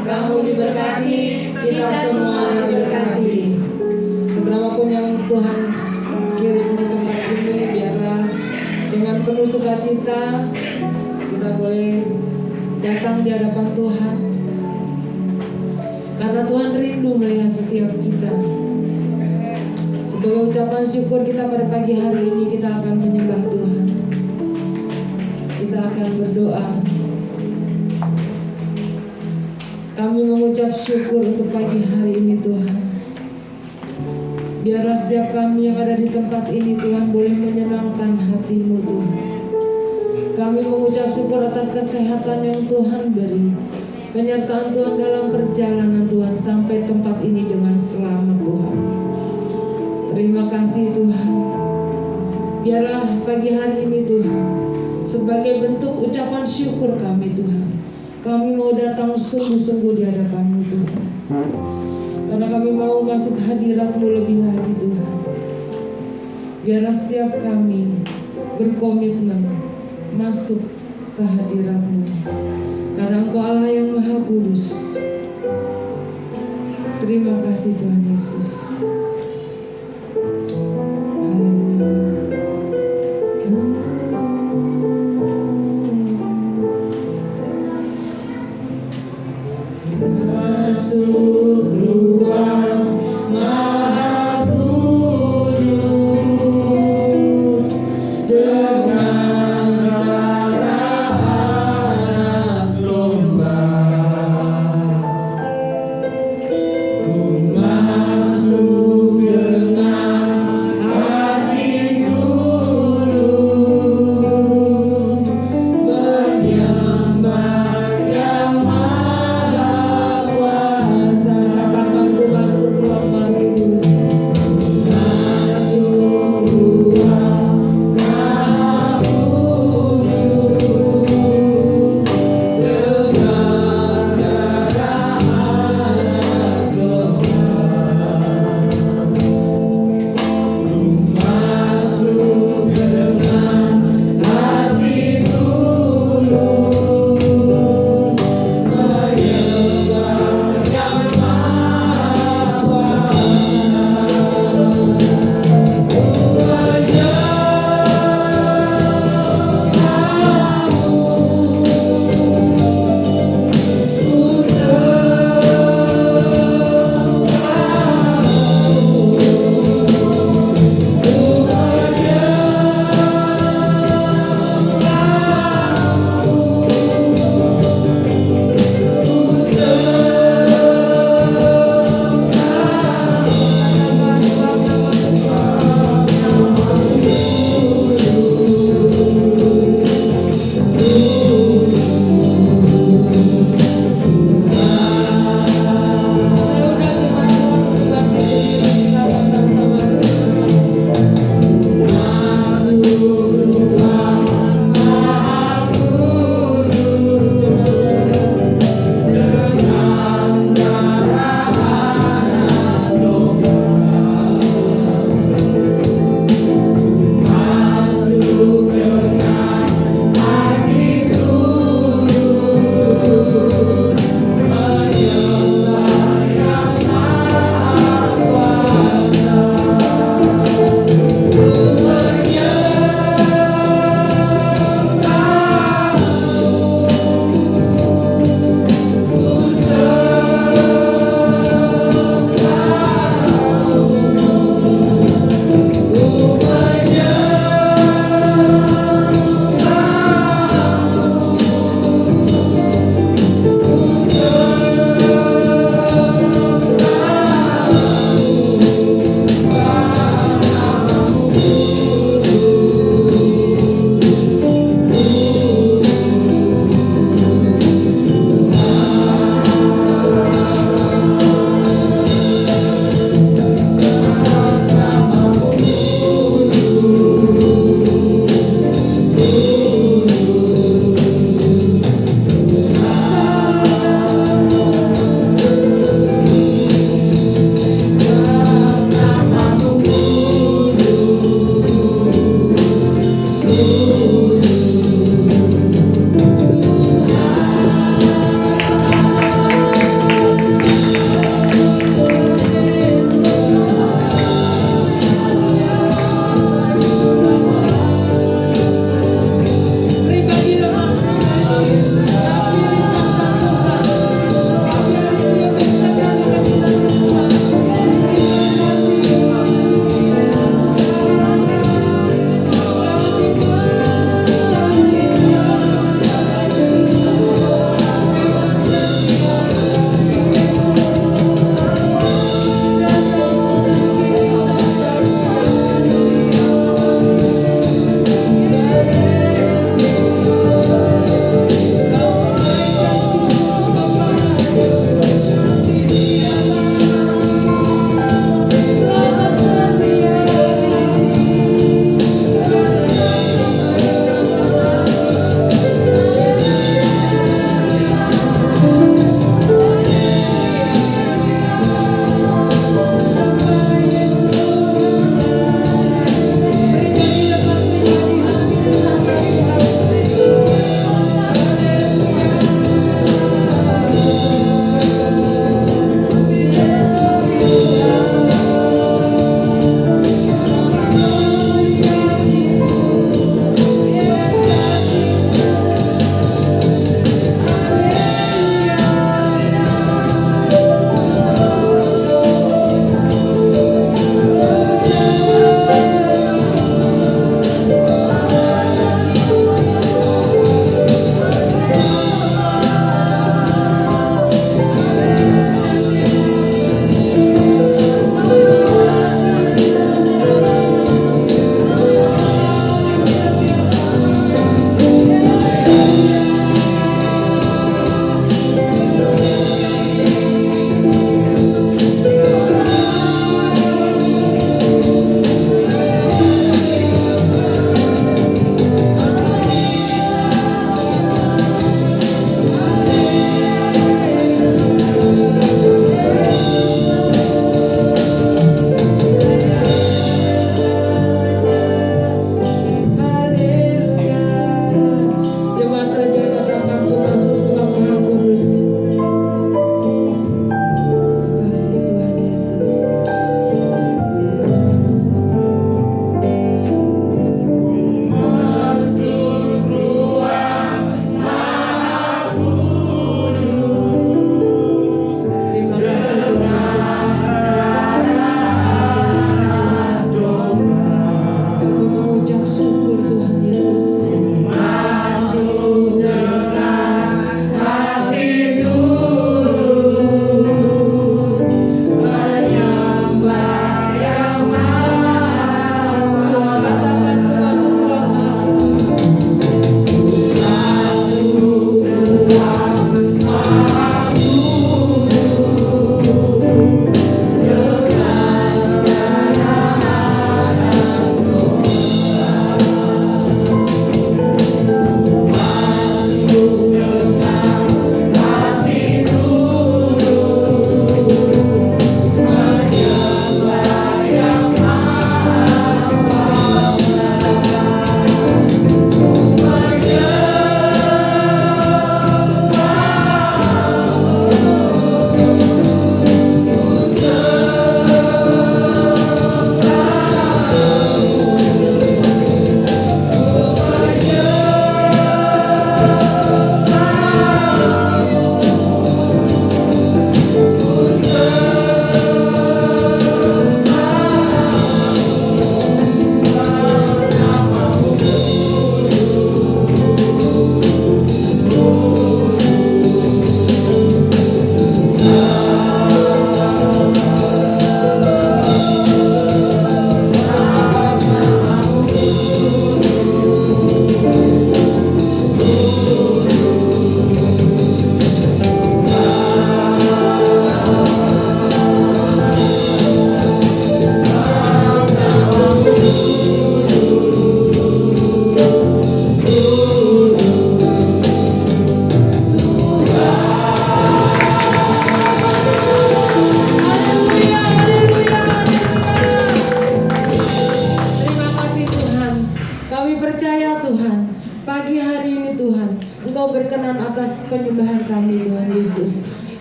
kamu diberkati, kita semua diberkati. Seberapapun yang Tuhan kirim di tempat ini, biarlah dengan penuh sukacita kita boleh datang di hadapan Tuhan, karena Tuhan rindu melihat setiap kita. Sebagai ucapan syukur kita pada pagi hari ini, kita akan menyembah Tuhan. Kita akan berdoa. Kami mengucap syukur untuk pagi hari ini Tuhan. Biarlah setiap kami yang ada di tempat ini Tuhan boleh menyenangkan hati-Mu Tuhan. Kami mengucap syukur atas kesehatan yang Tuhan beri, penyertaan Tuhan dalam perjalanan Tuhan sampai tempat ini dengan selamat Tuhan. Terima kasih Tuhan. Biarlah pagi hari ini Tuhan, sebagai bentuk ucapan syukur kami Tuhan, kami mau datang sungguh-sungguh di hadapan-Mu Tuhan, karena kami mau masuk hadirat-Mu lebih lagi Tuhan. Biarlah setiap kami berkomitmen masuk ke hadirat-Mu, karena Engkau Allah yang Maha Kudus. Terima kasih Tuhan Yesus. Masuk ruang Maha Kudus dengan darah anak domba. Ku masuk dengan hati tulus menyembah Yang Maha Kuasa. Katakan ku masuk ruang Maha Kudus.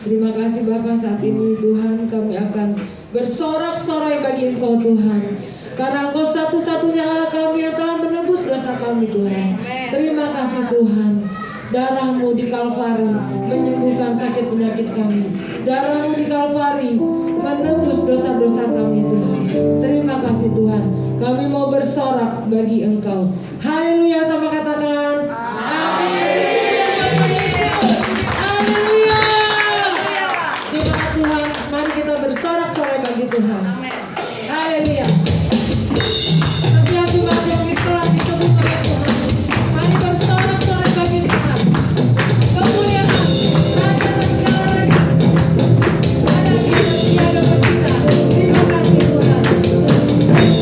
Terima kasih Bapa, saat ini Tuhan kami akan bersorak-sorai bagi Engkau Tuhan. Karena Engkau satu-satunya Allah kami yang telah menebus dosa kami Tuhan. Terima kasih Tuhan. Darah-Mu di Kalvari menyembuhkan sakit penyakit kami. Darah-Mu di Kalvari menebus dosa-dosa kami Tuhan. Terima kasih Tuhan. Kami mau bersorak bagi Engkau. Haleluya, sama katakan amin. Haleluya. Terima Tuhan. Mari kita bersorak-sorai bagi Tuhan. Haleluya. Setiap jemaat yang telah disebut oleh Tuhan, mari bersorak-sorai bagi Tuhan. Kemuliaan Raja dan segala raja ada di hadapan kita. Terima kasih Tuhan. Mari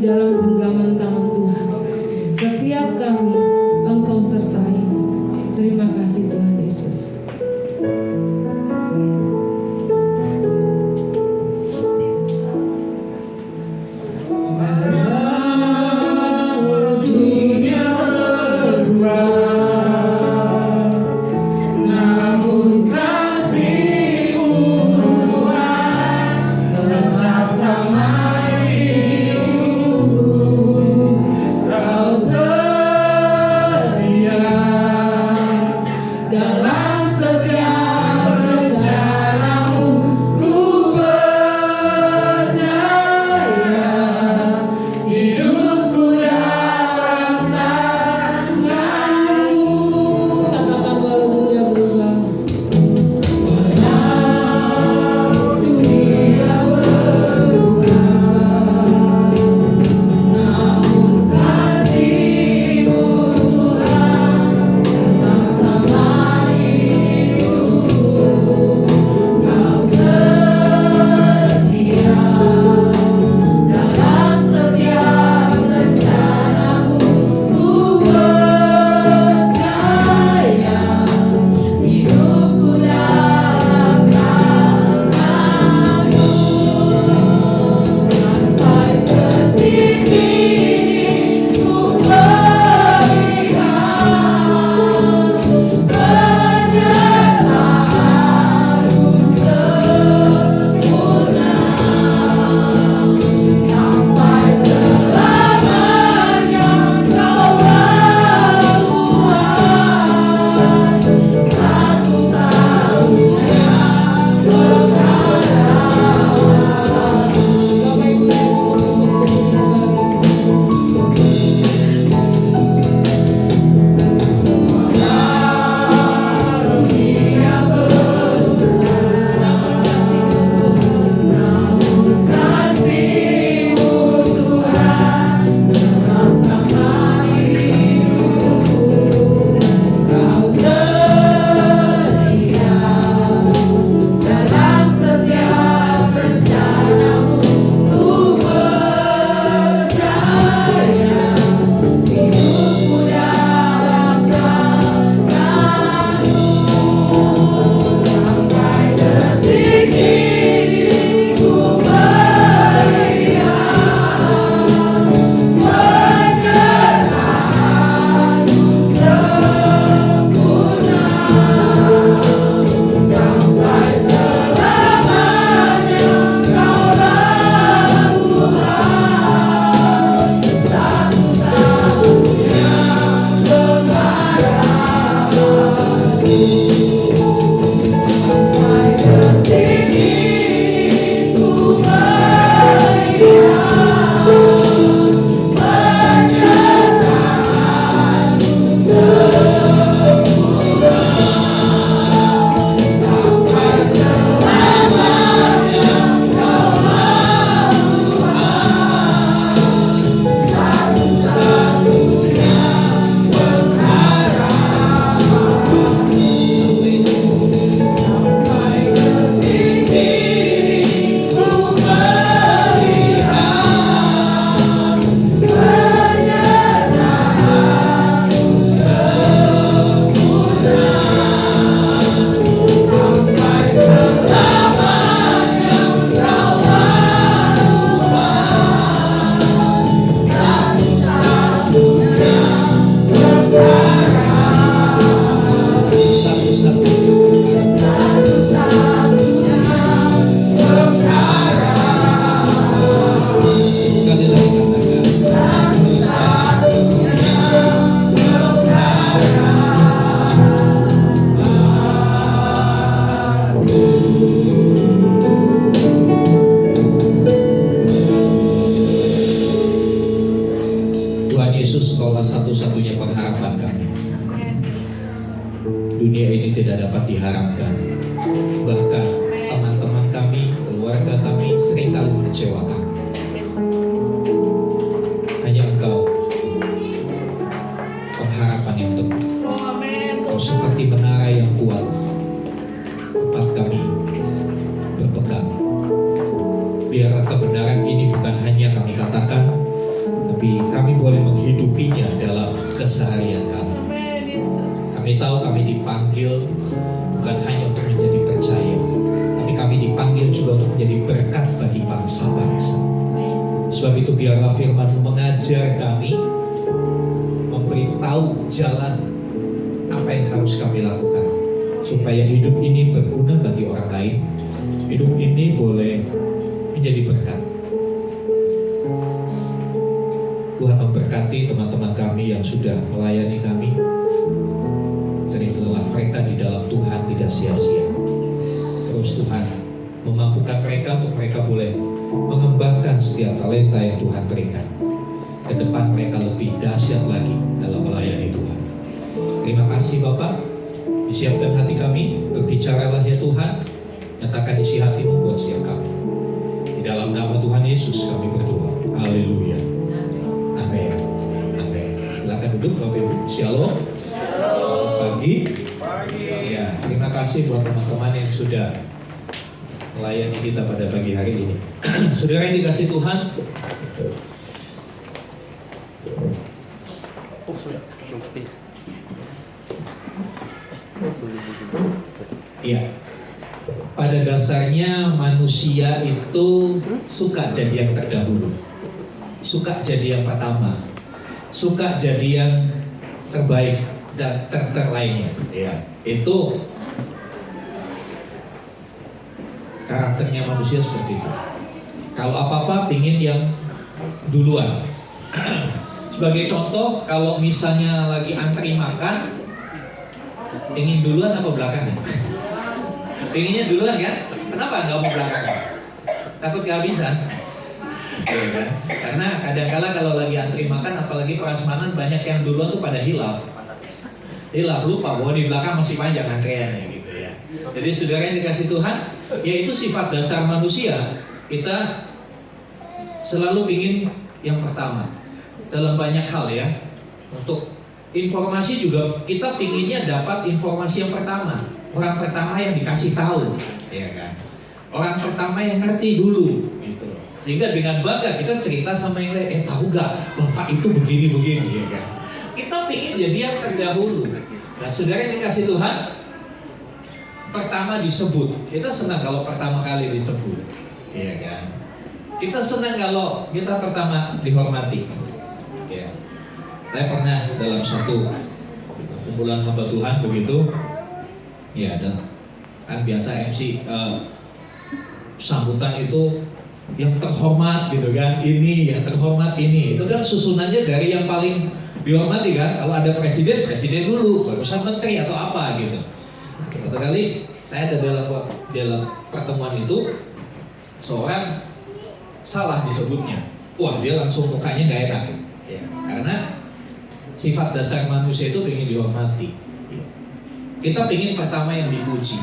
dalam genggaman tangan Tuhan. Setiap kami Engkau sertai. Terima kasih Tuhan Yesus. dunia ini tidak dapat diharapkan. Bahkan teman-teman kami, keluarga kami seringkali mengecewakan. Hanya Engkau, pengharapan yang teguh. Engkau seperti menara yang kuat, tempat kami berpegang. Biarlah kebenaran ini bukan hanya kami katakan, tapi kami boleh menghidupinya dalam keseharian kami. Kami tahu kami dipanggil bukan hanya untuk menjadi percaya, tapi kami dipanggil juga untuk menjadi berkat bagi bangsa-bangsa. Sebab itu biarlah firman-Mu mengajar kami, memberitahu jalan apa yang harus kami lakukan, supaya hidup ini berguna bagi orang lain. Hidup ini boleh menjadi berkat. Tuhan memberkati teman-teman kami yang sudah melayani kami. Jerih lelah mereka di dalam Tuhan tidak sia-sia. Terus Tuhan memampukan mereka untuk mereka boleh mengembangkan setiap talenta yang Tuhan berikan. Ke depan mereka lebih dahsyat lagi dalam melayani Tuhan. Terima kasih Bapak. Disiapkan hati kami, berbicaralah ya Tuhan. Nyatakan isi hati-Mu buat setiap kami. Di dalam nama Tuhan Yesus kami berdoa. Haleluya. Amin. Amin. Silakan duduk Bapak Ibu. Shalom. Pagi. Ya, terima kasih buat teman-teman yang sudah melayani kita pada pagi hari ini. Saudara yang dikasih Tuhan, iya, pada dasarnya manusia itu suka jadi yang terdahulu, suka jadi yang pertama, suka jadi yang terbaik dan lainnya. Ya, itu karakternya manusia seperti itu. Kalau apa-apa pingin yang duluan. Sebagai contoh, kalau misalnya lagi antri makan, ingin duluan apa belakangan? Inginnya duluan kan? Kenapa nggak mau belakangan? Takut kehabisan. Ya, kan? Karena kadang-kala kalau lagi antri makan, apalagi prasmanan, banyak yang duluan tuh pada hilaf, lupa bahwa di belakang masih panjang antreannya gitu ya. Jadi saudara yang dikasih Tuhan, yaitu sifat dasar manusia. Kita selalu ingin yang pertama dalam banyak hal ya. Untuk informasi juga kita pinginnya dapat informasi yang pertama, orang pertama yang dikasih tahu, ya kan? Orang pertama yang ngerti dulu, gitu. Sehingga dengan bangga kita cerita sama yang lain, tahu gak Bapak itu begini-begini, ya kan? Kita pingin jadi yang terdahulu. Nah, saudara yang dikasih Tuhan, pertama disebut. Kita senang kalau pertama kali disebut, ya kan? Kita senang kalau kita pertama dihormati. Ya. Saya pernah dalam satu kumpulan hamba Tuhan begitu, ya ada kan biasa MC sambutan itu yang terhormat gitu kan, ini yang terhormat ini, itu kan susunannya dari yang paling dihormati kan. Kalau ada presiden dulu, barusan menteri atau apa gitu. Satu kali saya ada dalam pertemuan itu, seorang salah disebutnya, wah dia langsung mukanya gak enak ya, karena sifat dasar manusia itu ingin dihormati. Kita ingin pertama yang dipuji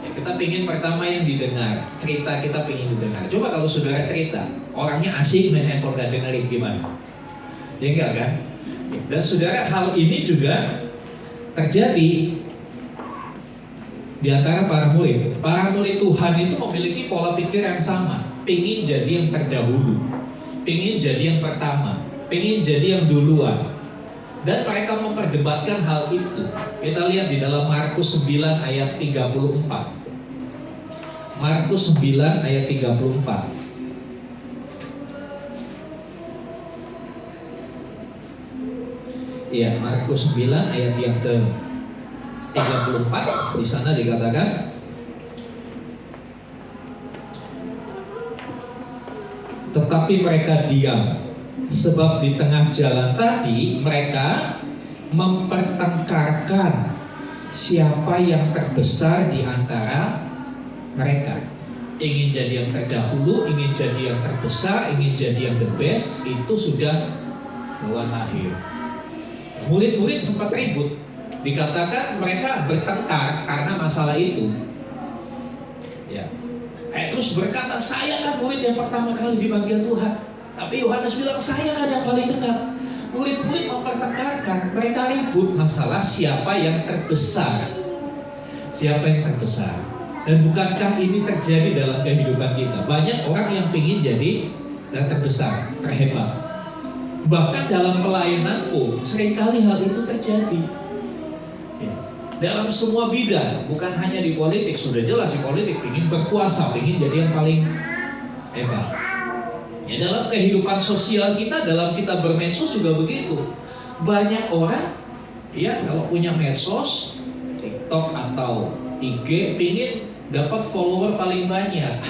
ya, kita ingin pertama yang didengar, cerita kita ingin didengar. Coba kalau saudara cerita, orangnya asik main handphone gak dengerin gimana? Ya enggak kan? Dan saudara, hal ini juga terjadi di antara para murid. Para murid Tuhan itu memiliki pola pikir yang sama, pingin jadi yang terdahulu, pingin jadi yang pertama, pingin jadi yang duluan. Dan mereka memperdebatkan hal itu. Kita lihat di dalam Markus 9 ayat 34. Markus 9 ayat 34. Iya, Markus 9 ayat yang ke-34, di sana dikatakan, tetapi mereka diam, sebab di tengah jalan tadi mereka mempertengkarkan siapa yang terbesar di antara mereka. Ingin jadi yang terdahulu, ingin jadi yang terbesar, ingin jadi yang the best, itu sudah bawaan akhir. Murid-murid sempat ribut, dikatakan mereka bertengkar karena masalah itu. Ya, Petrus berkata, saya kan murid yang pertama kali dipanggil Tuhan. Tapi Yohanes bilang, saya kan yang paling dekat. Murid-murid mempertengkarkan, mereka ribut masalah siapa yang terbesar. Siapa yang terbesar. Dan bukankah ini terjadi dalam kehidupan kita? Banyak orang yang ingin jadi yang terbesar. terhebat. Bahkan dalam pelayanan pun seringkali hal itu terjadi. Ya. Dalam semua bidang, bukan hanya di politik. Sudah jelas di politik ingin berkuasa, ingin jadi yang paling hebat. Ya, dalam kehidupan sosial kita, dalam kita bermedsos juga begitu. Banyak orang, ya kalau punya medsos, TikTok atau IG, ingin dapat follower paling banyak,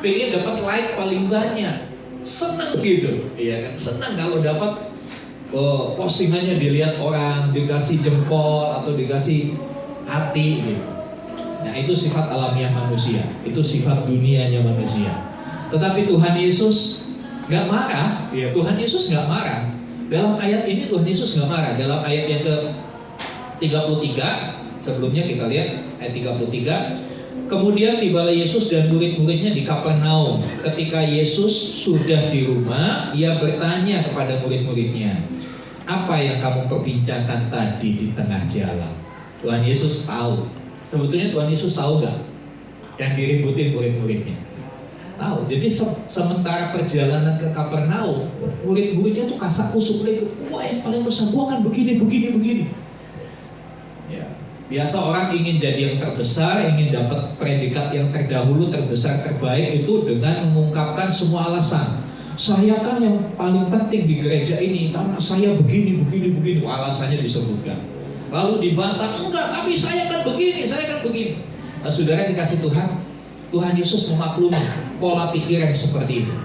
ingin dapat like paling banyak, senang gitu, ya kan? Senang kalau dapat postingannya dilihat orang, dikasih jempol atau dikasih hati gitu. Nah itu sifat alamiah manusia, itu sifat dunianya manusia. Tetapi Tuhan Yesus nggak marah, ya Tuhan Yesus nggak marah. Dalam ayat ini Tuhan Yesus nggak marah. Dalam ayat yang ke-33, sebelumnya kita lihat ayat 33. Kemudian tibalah Yesus dan murid-muridnya di Kapernaum. Ketika Yesus sudah di rumah, ia bertanya kepada murid-muridnya, apa yang kamu perbincangkan tadi di tengah jalan? Tuhan Yesus tahu. Sebetulnya Tuhan Yesus tahu nggak yang diributin murid-muridnya? Tahu. Jadi sementara perjalanan ke Kapernaum, murid-muridnya tuh kasak kusuk lagi. Wah yang paling besar, gua kan begini. Ya, biasa orang ingin jadi yang terbesar, ingin dapat predikat yang terdahulu, terbesar, terbaik itu dengan mengungkapkan semua alasan. Saya kan yang paling penting di gereja ini karena saya begini. Alasannya disebutkan. Lalu dibantah, enggak, tapi saya kan begini. Nah, saudara dikasih Tuhan Yesus memaklumi pola pikiran seperti itu.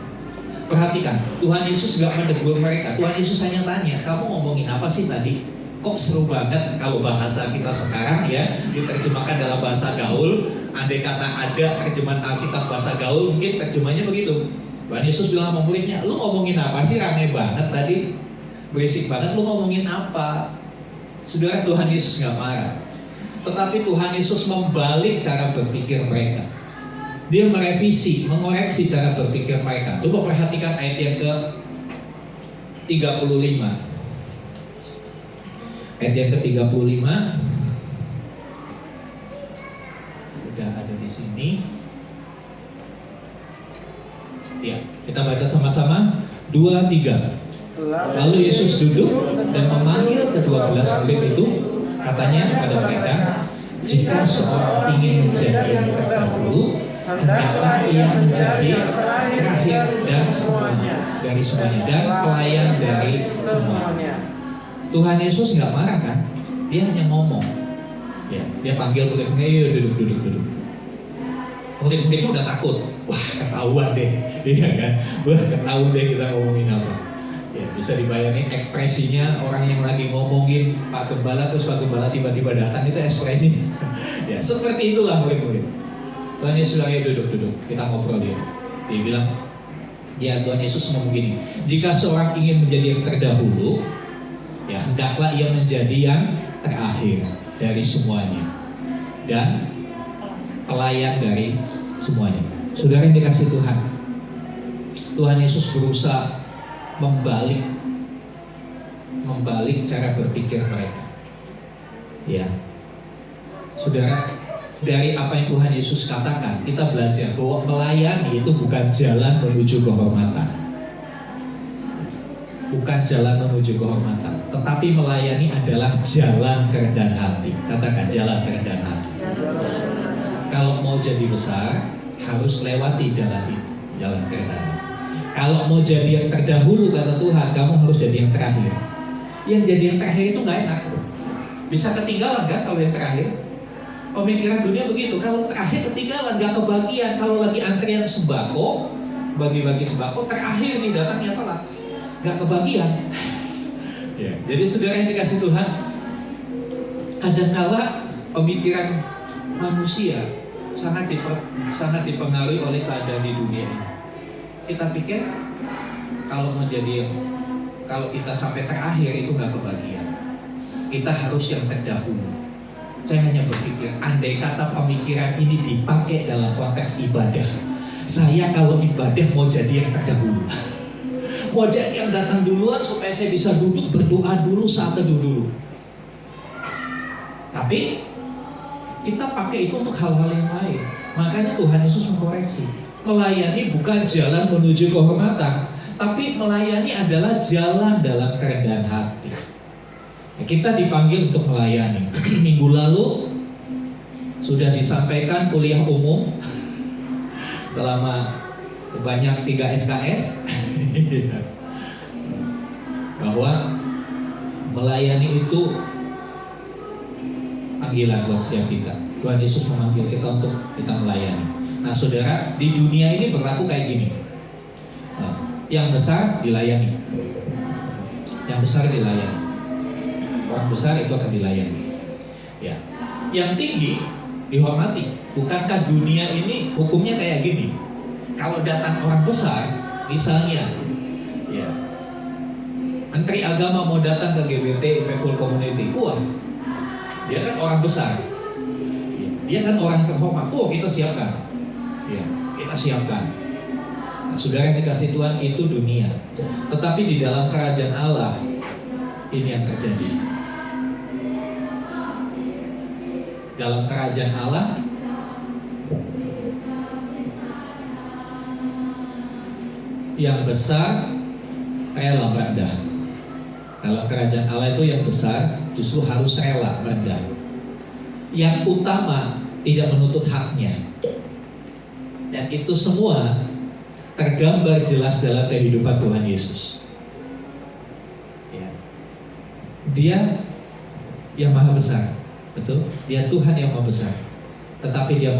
Perhatikan, Tuhan Yesus gak menegur mereka. Tuhan Yesus hanya tanya, kamu ngomongin apa sih tadi? Kok seru banget kalau bahasa kita sekarang ya, diterjemahkan dalam bahasa gaul. Andai kata ada terjemahan Alkitab bahasa gaul, mungkin terjemahnya begitu. Tuhan Yesus bilang sama muridnya, lu ngomongin apa sih, rame banget tadi, berisik banget, lu ngomongin apa? Saudara, Tuhan Yesus gak marah. Tetapi Tuhan Yesus membalik cara berpikir mereka. Dia merevisi, mengoreksi cara berpikir mereka. Coba perhatikan ayat yang ke-35. Ayat yang ke-35 udah ada di sini. Ya, kita baca sama-sama. 2, 3. Lalu Yesus duduk dan memanggil ke-12 murid itu, katanya kepada mereka, jika seorang ingin menjadi yang terdahulu, hendaklah ia menjadi terakhir dari semuanya dan pelayan dari semuanya. Tuhan Yesus nggak marah kan? Dia hanya ngomong. Ya, dia panggil murid-muridnya, "Ayo duduk." Murid-muridnya udah takut. Wah, ketahuan deh, iya kan? Wah, ketahuan deh kita ngomongin apa. Ya, bisa dibayangin ekspresinya orang yang lagi ngomongin Pak Gembala, terus Pak Gembala tiba-tiba datang, itu ekspresinya. Ya, seperti itulah murid-murid. Tuhan Yesus bilang, "Ayo duduk, kita ngobrol." Dia bilang, ya Tuhan Yesus ngomong gini, jika seorang ingin menjadi yang terdahulu, ya hendaklah ia menjadi yang terakhir dari semuanya dan pelayan dari semuanya. Saudara yang dikasih Tuhan, Tuhan Yesus berusaha membalik cara berpikir mereka. Ya, saudara, dari apa yang Tuhan Yesus katakan, kita belajar bahwa melayani itu bukan jalan menuju kehormatan. Bukan jalan menuju kehormatan, tetapi melayani adalah jalan kerendahan hati. Katakan, jalan kerendahan hati. Kalau mau jadi besar, harus lewati jalan itu, jalan kerendahan hati. Kalau mau jadi yang terdahulu, kata Tuhan, kamu harus jadi yang terakhir. Yang jadi yang terakhir itu gak enak. Bisa ketinggalan kan kalau yang terakhir? Pemikiran dunia begitu, kalau terakhir ketinggalan, gak kebagian. Kalau lagi antrian sembako, bagi-bagi sembako, terakhir nih datangnya telat, gak kebagian. Ya, jadi saudara yang dikasih Tuhan, kadangkala pemikiran manusia sangat dipengaruhi oleh keadaan di dunia ini. Kita pikir kalau kita sampai terakhir itu gak kebagian. Kita harus yang terdahulu. Saya hanya berpikir, andai kata pemikiran ini dipakai dalam konteks ibadah, saya kalau ibadah mau jadi yang terdahulu, mau jadi yang datang duluan supaya saya bisa duduk berdoa dulu, saat teduh dulu. Tapi kita pakai itu untuk hal-hal yang lain. Makanya Tuhan Yesus mengkoreksi, melayani bukan jalan menuju kehormatan, Tapi melayani adalah jalan dalam kerendahan hati. Kita dipanggil untuk melayani. Minggu lalu sudah disampaikan kuliah umum selama banyak 3 SKS bahwa melayani itu panggilan buat setiap kita. Tuhan Yesus memanggil kita untuk kita melayani. Nah saudara, di dunia ini berlaku kayak gini. Yang besar dilayani. Yang besar dilayani. Orang besar itu akan dilayani. Ya. Yang tinggi dihormati. Bukankah dunia ini hukumnya kayak gini? Kalau datang orang besar, misalnya, ya, Menteri Agama mau datang ke GBT People Community, wah, dia kan orang besar, ya, dia kan orang terhormat, kita siapkan, ya, kita siapkan. Nah, saudara yang dikasih Tuhan, itu dunia. Tetapi di dalam kerajaan Allah, ini yang terjadi. Dalam kerajaan Allah, yang besar rela rendah. Dalam kerajaan Allah itu yang besar justru harus rela rendah. Yang utama tidak menuntut haknya. Dan itu semua tergambar jelas dalam kehidupan Tuhan Yesus. Ya. Dia yang maha besar, betul? Dia Tuhan yang maha besar. Tetapi dia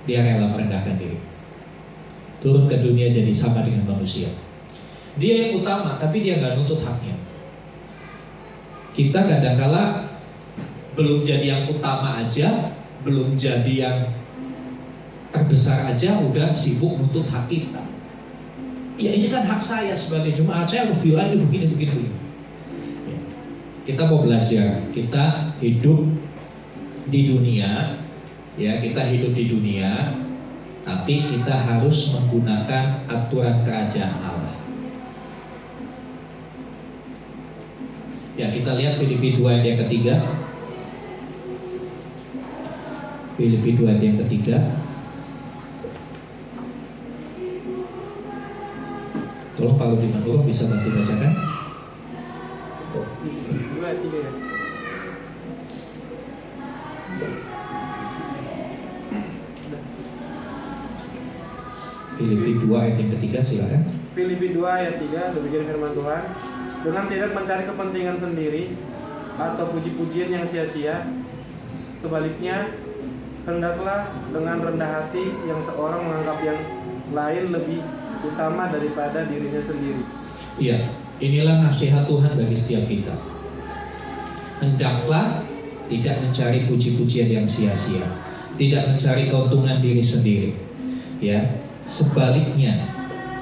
rela merendahkan diri. Turun ke dunia jadi sama dengan manusia. Dia yang utama, tapi dia nggak nuntut haknya. Kita kadang-kala belum jadi yang utama aja, belum jadi yang terbesar aja, udah sibuk nuntut hak kita. Ya ini kan hak saya sebagai jemaat, saya harus dilayani begini. Ya. Kita mau belajar, kita hidup di dunia, ya kita hidup di dunia. Tapi kita harus menggunakan aturan kerajaan Allah. Ya, kita lihat Filipi 2 ayat yang ketiga. Filipi 2 ayat yang ketiga. Tolong Pak Rudi Manurung bisa bantu bacakan. 2 ayat 3 ya. Filipi 2 ayat yang ketiga, silakan. Filipi 2 ayat 3, demikian firman Tuhan. Dengan tidak mencari kepentingan sendiri atau puji-pujian yang sia-sia, sebaliknya hendaklah dengan rendah hati yang seorang menganggap yang lain lebih utama daripada dirinya sendiri. Iya, inilah nasihat Tuhan bagi setiap kita. Hendaklah tidak mencari puji-pujian yang sia-sia, tidak mencari keuntungan diri sendiri. Ya. Sebaliknya,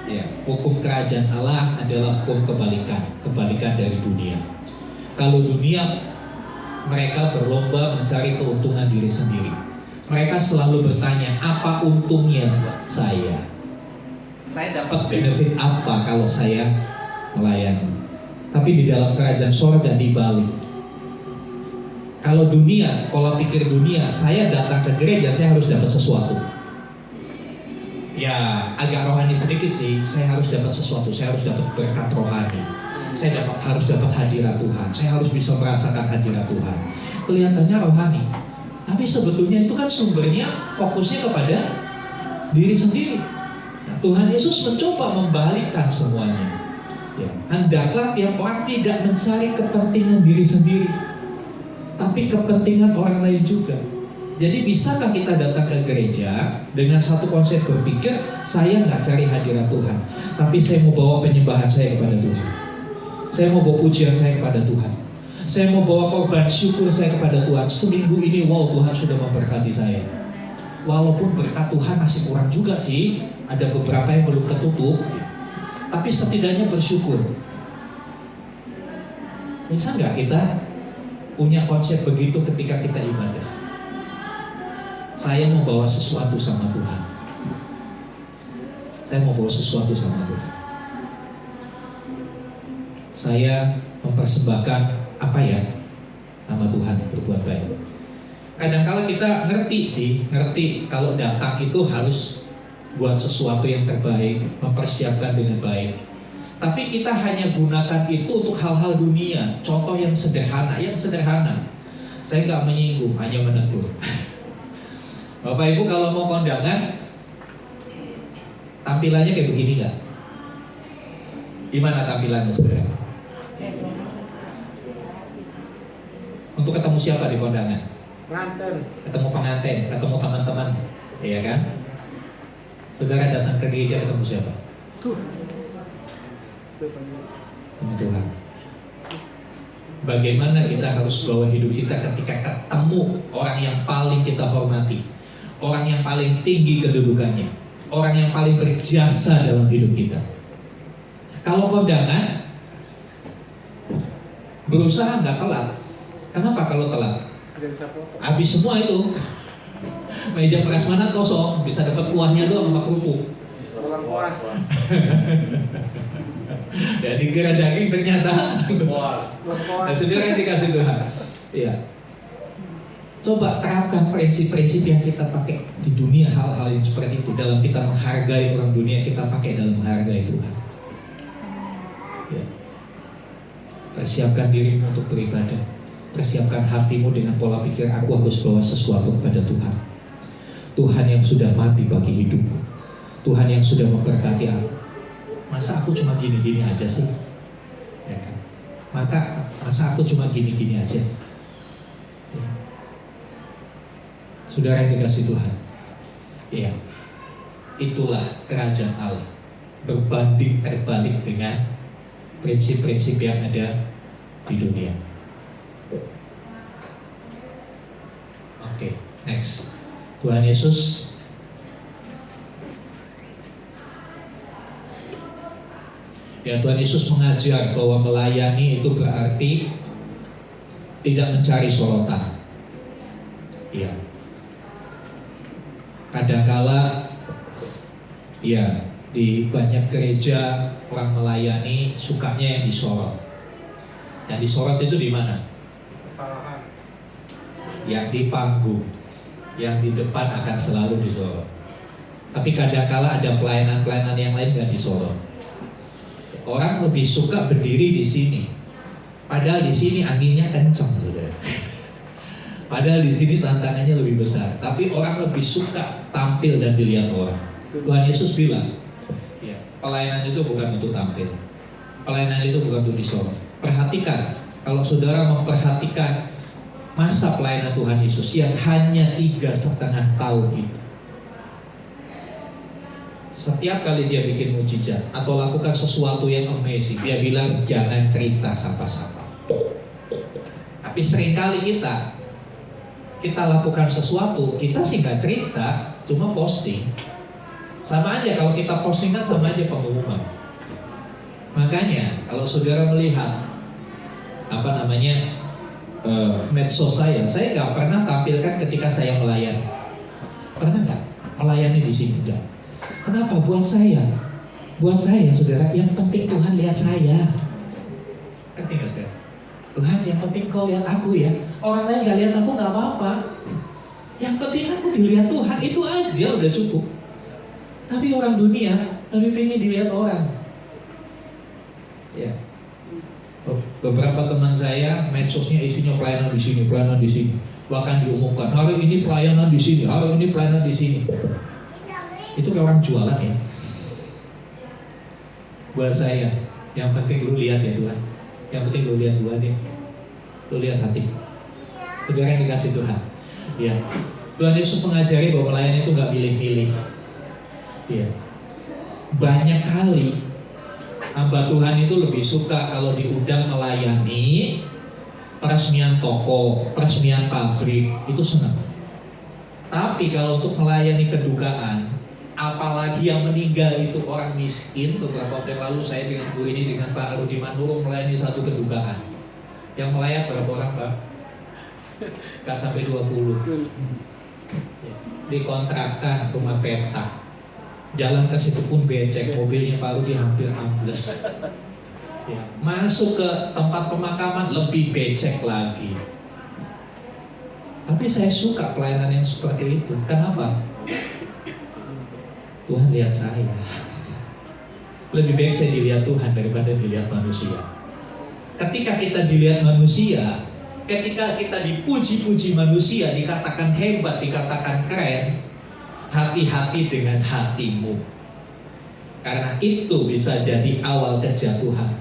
ya, hukum kerajaan Allah adalah hukum kebalikan dari dunia. Kalau dunia, mereka berlomba mencari keuntungan diri sendiri. Mereka selalu bertanya, apa untungnya buat saya? Saya dapat benefit apa kalau saya melayani? Tapi di dalam kerajaan sorga dibalik. Kalau dunia, pola pikir dunia, saya datang ke gereja, saya harus dapat sesuatu. Ya agak rohani sedikit sih, saya harus dapat sesuatu, saya harus dapat berkat rohani, saya harus dapat hadirat Tuhan, saya harus bisa merasakan hadirat Tuhan. Kelihatannya rohani, tapi sebetulnya itu kan sumbernya fokusnya kepada diri sendiri. Nah, Tuhan Yesus mencoba membalikkan semuanya. Ya, hendaklah tiap orang tidak mencari kepentingan diri sendiri, tapi kepentingan orang lain juga. Jadi bisakah kita datang ke gereja dengan satu konsep berpikir, saya nggak cari hadirat Tuhan, tapi saya mau bawa penyembahan saya kepada Tuhan, saya mau bawa pujian saya kepada Tuhan, saya mau bawa korban syukur saya kepada Tuhan. Seminggu ini, wow, Tuhan sudah memberkati saya. Walaupun berkat Tuhan masih kurang juga sih, ada beberapa yang belum ketutup, tapi setidaknya bersyukur. Bisa nggak kita punya konsep begitu ketika kita ibadah? Saya mau bawa sesuatu sama Tuhan. Saya mau bawa sesuatu sama Tuhan. Saya mempersembahkan apa ya? Nama Tuhan, berbuat baik. Kadang-kala kita ngerti kalau datang itu harus buat sesuatu yang terbaik, mempersiapkan dengan baik. Tapi kita hanya gunakan itu untuk hal-hal dunia. Contoh yang sederhana. Saya nggak menyinggung, hanya menegur. Bapak Ibu kalau mau kondangan, tampilannya kayak begini nggak? Gimana tampilannya sebenarnya? Untuk ketemu siapa di kondangan? Pengantin. Ketemu pengantin, ketemu teman-teman, iya kan? Saudara datang ke gereja ketemu siapa? Sama Tuhan. Bagaimana kita harus bawa hidup kita ketika ketemu orang yang paling kita hormati, orang yang paling tinggi kedudukannya, orang yang paling berjasa dalam hidup kita. Kalau kondangan, berusaha nggak telat. Kenapa kalau telat? Tidak bisa foto. Habis semua itu. Meja prasmanan kosong, bisa dapat kuahnya doang sama kerupuk. Orang puas. Dan dikira daging ternyata Puas. Nah, saudara yang dikasih Tuhan. Iya. Coba terapkan prinsip-prinsip yang kita pakai di dunia, hal-hal yang seperti itu dalam kita menghargai orang dunia, kita pakai dalam menghargai Tuhan. Ya. Persiapkan dirimu untuk beribadah. Persiapkan hatimu dengan pola pikir aku harus bawa sesuatu kepada Tuhan. Tuhan yang sudah mati bagi hidupku, Tuhan yang sudah memberkati aku. Masa aku cuma gini-gini aja sih? Ya kan? Masa aku cuma gini-gini aja? Ya. Saudara yang dikasih Tuhan, ya, itulah kerajaan Allah berbanding terbalik dengan prinsip-prinsip yang ada di dunia. Oke, next. Tuhan Yesus Tuhan Yesus mengajar bahwa melayani itu berarti tidak mencari sorotan. Iya. Kadangkala ya di banyak gereja orang melayani sukanya yang disorot. Yang disorot itu di mana? Kesalahan. Yang di panggung, yang di depan akan selalu disorot. Tapi kadangkala ada pelayanan-pelayanan yang lain nggak disorot. Orang lebih suka berdiri di sini, padahal di sini anginnya kencang, saudara. Padahal di sini tantangannya lebih besar. Tapi orang lebih suka tampil dan dilihat orang. Tuhan Yesus bilang, ya, pelayanan itu bukan untuk tampil, pelayanan itu bukan untuk disorot. Perhatikan, kalau saudara memperhatikan masa pelayanan Tuhan Yesus yang hanya 3,5 tahun itu, setiap kali dia bikin mujizat atau lakukan sesuatu yang amazing, dia bilang jangan cerita siapa-siapa. Tapi seringkali kita lakukan sesuatu, kita sih nggak cerita, cuma posting. Sama aja kalau kita posting kan sama aja pengumuman. Makanya kalau saudara melihat medsos saya nggak pernah tampilkan ketika saya melayani. Pernah nggak melayani di sini? Enggak. Kenapa? Buat saya saudara, yang penting Tuhan lihat saya. Ngerti nggak saya? Tuhan, yang penting kau lihat aku ya. Orang lain nggak lihat aku nggak apa-apa. Yang penting aku dilihat Tuhan, itu aja udah cukup. Tapi orang dunia lebih pengen dilihat orang. Ya. Beberapa teman saya medsosnya isinya pelayanan di sini, pelayanan di sini. Bahkan diumumkan hari ini pelayanan di sini, hari ini pelayanan di sini. Itu kayak orang jualan ya. Buat saya, yang penting lu lihat ya Tuhan. Yang penting lu lihat Tuhan ya. Lu lihat hati. Saudara yang dikasih Tuhan. Ya. Tuhan Yesus mengajari bahwa melayani itu nggak pilih-pilih. Ya. Banyak kali hamba Tuhan itu lebih suka kalau diundang melayani peresmian toko, peresmian pabrik, itu senang. Tapi kalau untuk melayani kedukaan, apalagi yang meninggal itu orang miskin. Beberapa waktu yang lalu saya dengan Bu ini dengan Pak Rudi Manurung melayani satu kedukaan. Yang melayat berapa orang Pak? Gak sampai 20. Dikontrakkan rumah petak. Jalan ke situ pun becek, mobilnya Pak Rudi hampir ambles. Ya, masuk ke tempat pemakaman lebih becek lagi. Tapi saya suka pelayanan yang seperti itu. Kenapa? Tuhan lihat saya. Lebih baik saya dilihat Tuhan daripada dilihat manusia. Ketika kita dilihat manusia, ketika kita dipuji-puji manusia, dikatakan hebat, dikatakan keren, hati-hati dengan hatimu. Karena itu bisa jadi awal kejatuhan.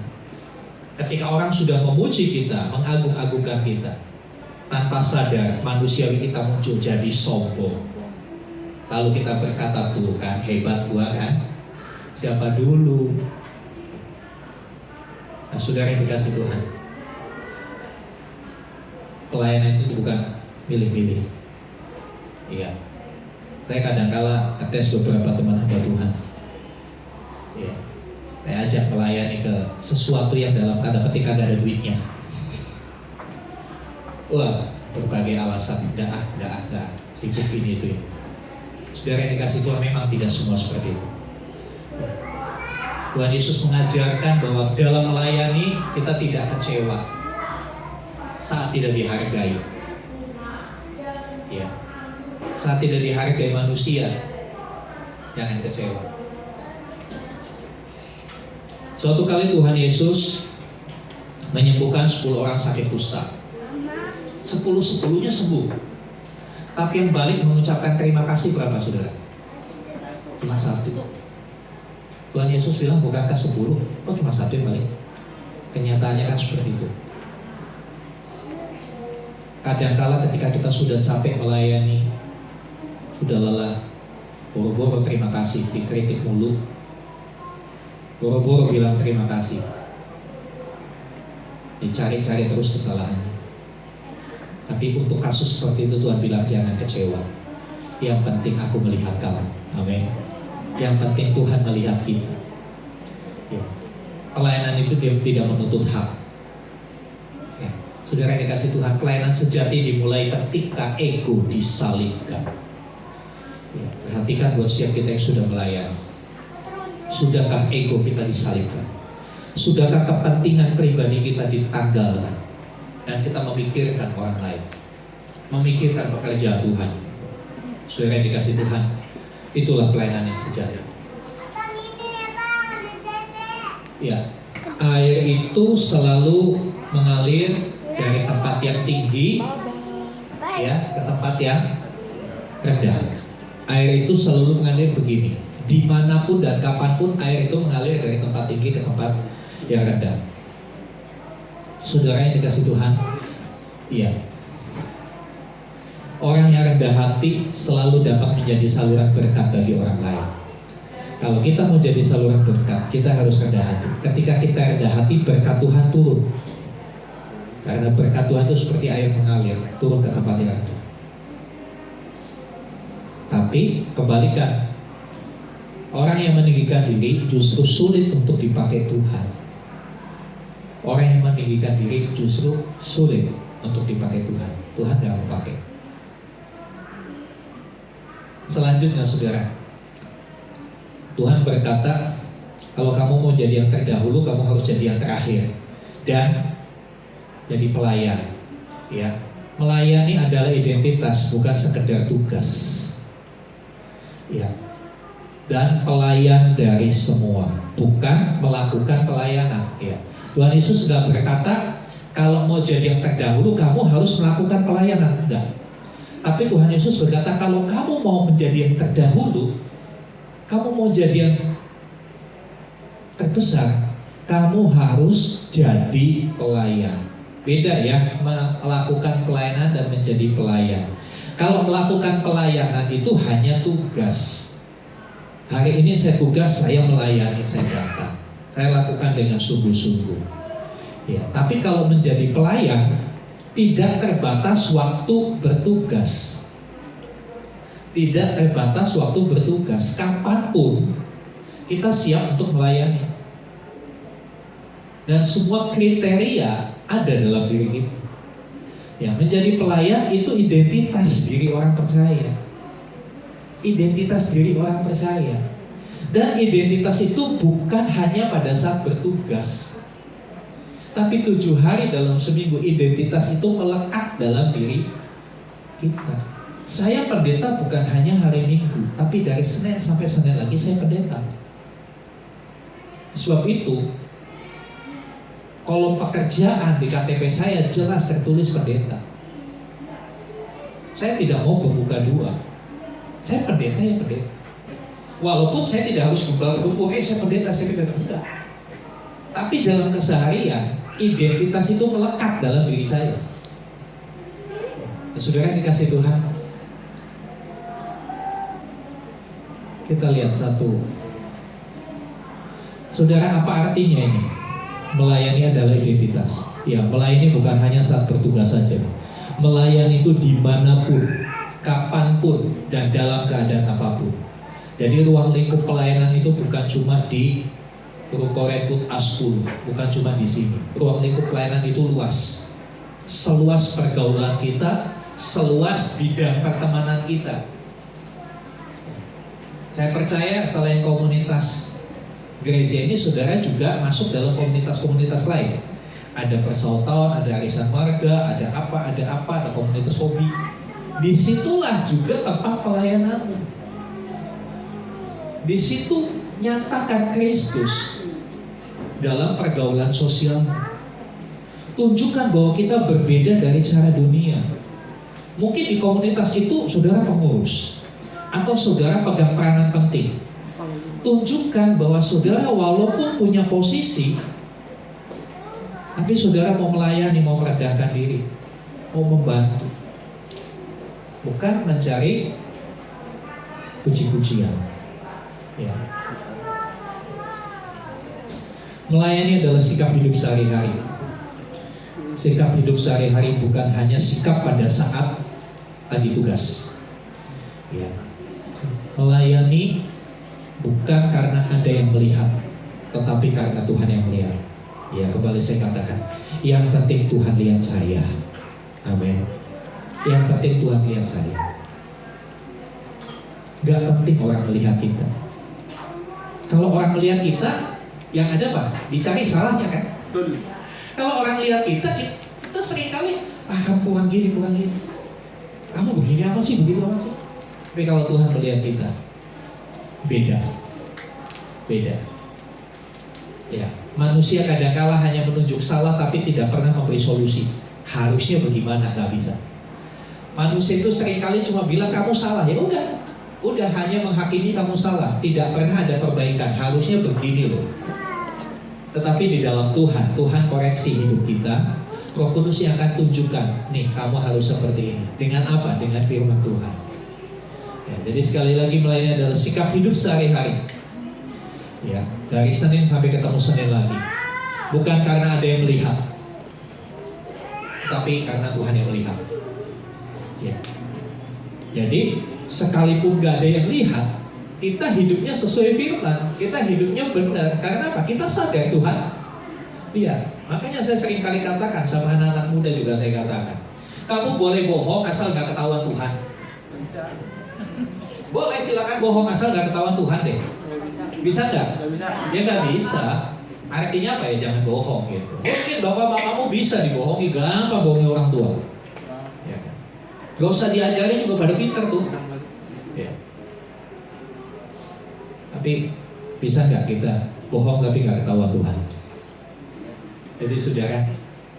Ketika orang sudah memuji kita, mengagung-agungkan kita, tanpa sadar manusiawi kita muncul jadi sombong. Lalu kita berkata, tuh kan hebat gua kan, siapa dulu. Nah, saudara yang dikasih Tuhan, pelayanan itu bukan milih-milih. Iya, saya kadang-kala ngetes beberapa teman hamba Tuhan. Iya, saya ajak melayani ke sesuatu yang dalam tanda petik kagak ada duitnya. Wah, berbagai alasan, enggak, sibuk ini itu. Saudara yang dikasih Tuhan, memang tidak semua seperti itu. Tuhan Yesus mengajarkan bahwa dalam melayani kita tidak kecewa saat tidak dihargai. Ya, saat tidak dihargai manusia, jangan kecewa. Suatu kali Tuhan Yesus menyembuhkan 10 orang sakit kusta. 10-10-nya sembuh. Tapi yang balik mengucapkan terima kasih berapa, saudara? Cuma 1. Tuhan Yesus bilang, bukankah 10? Oh, cuma 1 yang balik. Kenyataannya kan seperti itu. Kadangkala ketika kita sudah capek melayani, sudah lelah, boro-boro terima kasih, dikritik mulu, boro-boro bilang terima kasih, dicari-cari terus kesalahannya. Tapi untuk kasus seperti itu Tuhan bilang jangan kecewa. Yang penting aku melihat kamu. Amin. Yang penting Tuhan melihat kita. Ya. Pelayanan itu tidak menuntut hak. Ya. Saudara yang dikasih Tuhan, pelayanan sejati dimulai ketika ego disalibkan. Ya. Perhatikan buat setiap kita yang sudah melayani. Sudahkah ego kita disalibkan? Sudahkah kepentingan pribadi kita ditanggalkan? Dan kita memikirkan orang lain, memikirkan pekerjaan Tuhan. Saudara yang dikasih Tuhan, itulah pelayanan yang sejati. Ya, air itu selalu mengalir dari tempat yang tinggi, ya, ke tempat yang rendah. Air itu selalu mengalir begini, dimanapun dan kapanpun air itu mengalir dari tempat tinggi ke tempat yang rendah. Saudara yang dikasih Tuhan, iya, orang yang rendah hati selalu dapat menjadi saluran berkat bagi orang lain. Kalau kita mau jadi saluran berkat, kita harus rendah hati. Ketika kita rendah hati, berkat Tuhan turun. Karena berkat Tuhan itu seperti air mengalir, turun ke tempat yang rendah. Tapi kebalikan, orang yang meninggikan diri justru sulit untuk dipakai Tuhan. Orang yang meninggikan diri justru sulit untuk dipakai Tuhan. Tuhan gak mau pakai. Selanjutnya saudara, Tuhan berkata, kalau kamu mau jadi yang terdahulu, kamu harus jadi yang terakhir dan jadi pelayan. Ya, melayani adalah identitas, bukan sekedar tugas. Ya, dan pelayan dari semua, bukan melakukan pelayanan. Ya, Tuhan Yesus sudah berkata, kalau mau jadi yang terdahulu, kamu harus melakukan pelayanan. Enggak. Tapi Tuhan Yesus berkata, kalau kamu mau menjadi yang terdahulu, kamu mau jadi yang terbesar, kamu harus jadi pelayan. Beda ya, melakukan pelayanan dan menjadi pelayan. Kalau melakukan pelayanan itu hanya tugas. Hari ini saya tugas, saya melayani, saya datang. Saya lakukan dengan sungguh-sungguh. Ya, tapi kalau menjadi pelayan, tidak terbatas waktu bertugas. Tidak terbatas waktu bertugas. Kapanpun kita siap untuk melayani. Dan semua kriteria ada dalam diri kita. Ya, menjadi pelayan itu identitas diri orang percaya. Identitas diri orang percaya. Dan identitas itu bukan hanya pada saat bertugas, tapi 7 hari dalam seminggu. Identitas itu melekat dalam diri kita. Saya pendeta bukan hanya hari Minggu, tapi dari Senin sampai Senin lagi saya pendeta. Sebab itu, kolom pekerjaan di KTP saya jelas tertulis pendeta. Saya tidak mau bermuka dua. Saya pendeta ya pendeta. Walaupun saya tidak harus gembala tubuh, saya pendeta, saya pendeta, enggak. Tapi dalam keseharian, identitas itu melekat dalam diri saya. Saudara dikasih Tuhan, kita lihat satu. Saudara, apa artinya ini? Melayani adalah identitas. Ya, melayani bukan hanya saat bertugas saja. Melayani itu dimanapun, kapanpun, dan dalam keadaan apapun. Jadi ruang lingkup pelayanan itu bukan cuma di Rukoretput A10, bukan cuma di sini. Ruang lingkup pelayanan itu luas. Seluas pergaulan kita, seluas bidang pertemanan kita. Saya percaya selain komunitas gereja ini, saudara juga masuk dalam komunitas-komunitas lain. Ada persautaan, ada arisan warga, ada komunitas hobi. Disitulah juga tempat pelayananmu. Di situ nyatakan Kristus dalam pergaulan sosial. Tunjukkan bahwa kita berbeda dari cara dunia. Mungkin di komunitas itu saudara pengurus, atau saudara pegang peranan penting. Tunjukkan bahwa saudara walaupun punya posisi, tapi saudara mau melayani, mau merendahkan diri, mau membantu, bukan mencari puji-pujian. Ya. Melayani adalah sikap hidup sehari-hari. Sikap hidup sehari-hari bukan hanya sikap pada saat lagi tugas. Ya. Melayani bukan karena ada yang melihat, tetapi karena Tuhan yang melihat. Ya, kembali saya katakan, yang penting Tuhan lihat saya. Amin. Yang penting Tuhan lihat saya. Gak penting orang melihat kita. Kalau orang melihat kita, yang ada apa? Dicari salahnya kan? Betul. Kalau orang lihat kita seringkali, kamu kurang gini, kamu begini apa sih, begitu apa sih? Tapi kalau Tuhan melihat kita, beda. Ya, manusia kadang-kala hanya menunjuk salah tapi tidak pernah memberi solusi. Harusnya bagaimana? Gak bisa. Manusia itu seringkali cuma bilang kamu salah, ya udah hanya menghakimi kamu salah, tidak pernah ada perbaikan. Harusnya begini loh. Tetapi di dalam Tuhan koreksi hidup kita. Roh Kudus yang akan tunjukkan, nih kamu harus seperti ini. Dengan apa? Dengan firman Tuhan. Ya, jadi sekali lagi melayani adalah sikap hidup sehari-hari. Ya, dari Senin sampai ketemu Senin lagi. Bukan karena ada yang melihat, tapi karena Tuhan yang melihat. Ya. Jadi sekalipun gak ada yang lihat, kita hidupnya sesuai firman, kita hidupnya benar. Karena apa? Kita sadar Tuhan. Iya, makanya saya sering kali katakan sama anak-anak muda juga saya katakan, kamu boleh bohong asal gak ketahuan Tuhan. Boleh, silakan bohong asal gak ketahuan Tuhan deh. Bisa nggak? Ya nggak bisa. Artinya apa ya? Jangan bohong gitu. Mungkin bapak mamamu bisa dibohongi, gampang bohongi orang tua. Ya kan? Gak usah diajarin juga pada pinter tuh. Ya. Tapi bisa nggak kita bohong tapi nggak ketahuan Tuhan? Jadi saudara,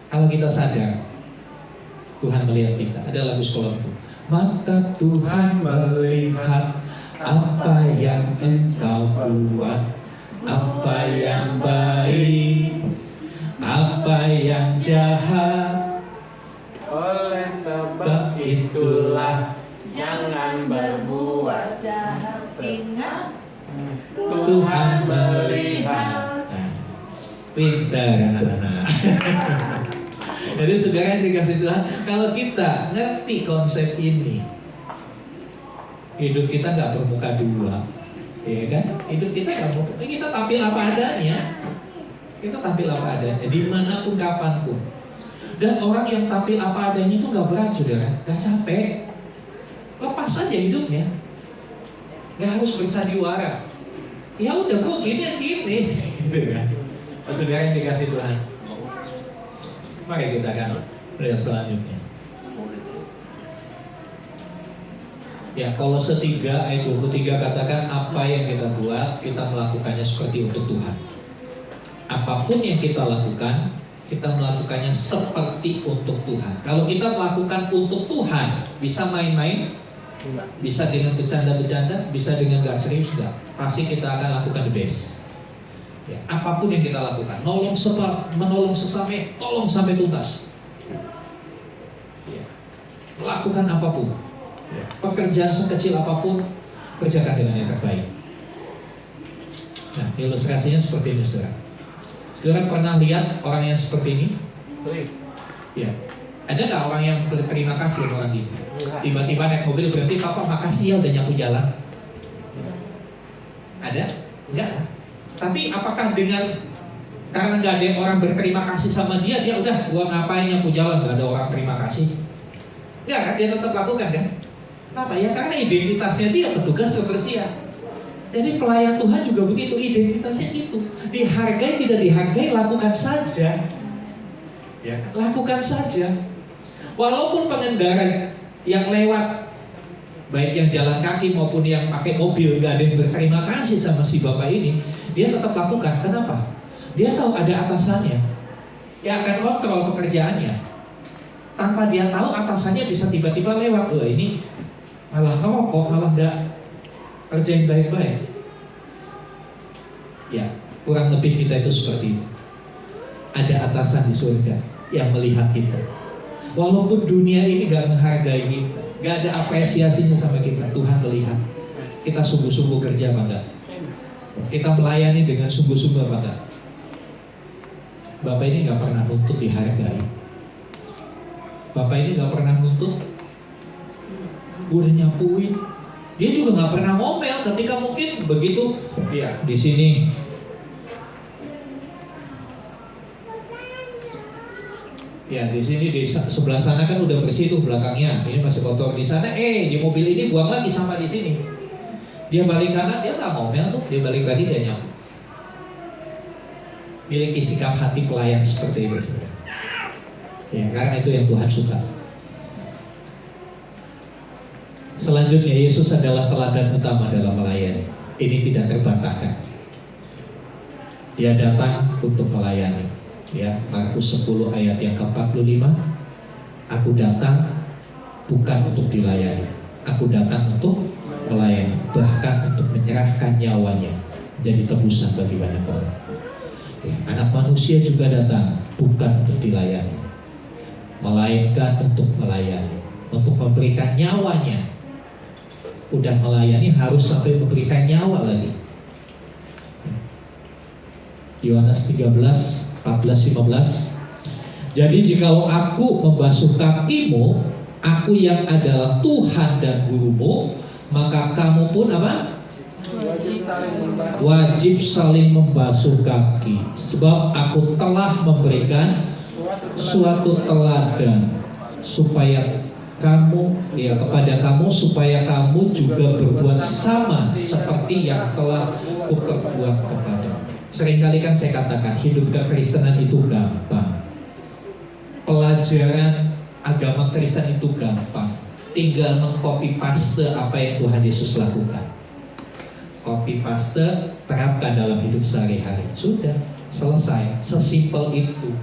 kalau kita sadar Tuhan melihat kita, ada lagu sekolah itu. Mata Tuhan melihat apa yang engkau buat, apa yang baik, apa yang jahat. Oleh sebab itulah jangan berbuat jahat. Ingat Tuhan melihat. Nah, pintar anak-anak. Jadi saudara yang dikasih Tuhan, kalau kita ngerti konsep ini, hidup kita nggak bermuka dua, ya kan? Hidup kita nggak bermuka, kita tampil apa adanya. Kita tampil apa adanya, dimanapun, kapanpun. Dan orang yang tampil apa adanya itu nggak berat, saudara, nggak capek. Lepas saja hidupnya, nggak harus bersandiwara. Ya udah, gua gini, gitu kan? Saudara yang dikasih Tuhan, mari kita akan lihat selanjutnya. Ya, Kolose 3 ayat 23 katakan apa yang kita buat, kita melakukannya seperti untuk Tuhan. apapun yang kita lakukan, kita melakukannya seperti untuk Tuhan. Kalau kita melakukan untuk Tuhan, bisa main-main, bisa dengan bercanda-bercanda, bisa dengan gak serius, gak. Pasti kita akan lakukan the best. Ya, apapun yang kita lakukan, menolong sesama, tolong sampai tuntas. Ya, melakukan apapun, ya, pekerjaan sekecil apapun, kerjakan dengan yang terbaik. Nah, ilustrasinya seperti ini, saudara. Saudara pernah lihat orang yang seperti ini? Sering. Ya. Ada nggak orang yang berterima kasih sama orang ini? Enggak. Tiba-tiba naik mobil berhenti, Papa makasih ya udah nyapu jalan. Ada? Enggak. Tapi apakah karena nggak ada orang berterima kasih sama dia udah gua ngapain nyapu jalan, nggak ada orang terima kasih? Enggak kan? Dia tetap lakukan kan? Kenapa? Ya karena identitasnya dia petugas kebersihan. Jadi pelayan Tuhan juga begitu, identitasnya itu. Dihargai tidak dihargai, lakukan saja. Ya, lakukan saja. Walaupun pengendara yang lewat, baik yang jalan kaki maupun yang pakai mobil, gak ada yang berterima kasih sama si bapak ini, dia tetap lakukan. Kenapa? Dia tahu ada atasannya yang akan kontrol pekerjaannya. Tanpa dia tahu, atasannya bisa tiba-tiba lewat. Wah, ini malah ngerokok, malah gak kerjain baik-baik. Ya, kurang lebih kita itu seperti itu. Ada atasan di surga yang melihat kita. Walaupun dunia ini gak menghargai kita, gak ada apresiasinya sama kita, Tuhan melihat. Kita sungguh-sungguh kerja apa enggak? Kita melayani dengan sungguh-sungguh apa enggak? Bapak ini gak pernah nuntut dihargai. Bapak ini gak pernah nuntut, gue udah nyapuin. Dia juga nggak pernah ngomel ketika mungkin begitu ya di sini. Ya di sini di sebelah sana kan udah bersih tuh belakangnya. Ini masih kotor di sana. Di mobil ini buang lagi sama di sini. Dia balik kanan, dia nggak ngomel tuh. Dia balik lagi dia nyapu. Miliki sikap hati pelayan seperti itu. Ya karena itu yang Tuhan suka. Selanjutnya Yesus adalah teladan utama dalam melayani. Ini tidak terbantahkan. Dia datang untuk melayani. Ya, Markus 10 ayat yang ke-45. Aku datang bukan untuk dilayani. Aku datang untuk melayani, bahkan untuk menyerahkan nyawanya jadi tebusan bagi banyak orang. Ya, Anak manusia juga datang bukan untuk dilayani, melainkan untuk melayani, untuk memberikan nyawanya. Udah melayani harus sampai memberikan nyawa lagi. Yohanes 13, 14, 15. Jadi jikalau aku membasuh kakimu, aku yang adalah Tuhan dan gurumu, maka kamu pun apa? Wajib saling membasuh kaki. Sebab aku telah memberikan suatu teladan supaya kepada kamu supaya kamu juga berbuat sama seperti yang telah kuperbuat kepadamu. Seringkali kan saya katakan hidup kekristenan itu gampang. Pelajaran agama Kristen itu gampang. Tinggal mengcopy paste apa yang Tuhan Yesus lakukan. Copy paste, terapkan dalam hidup sehari-hari. Sudah, selesai. Sesimpel itu.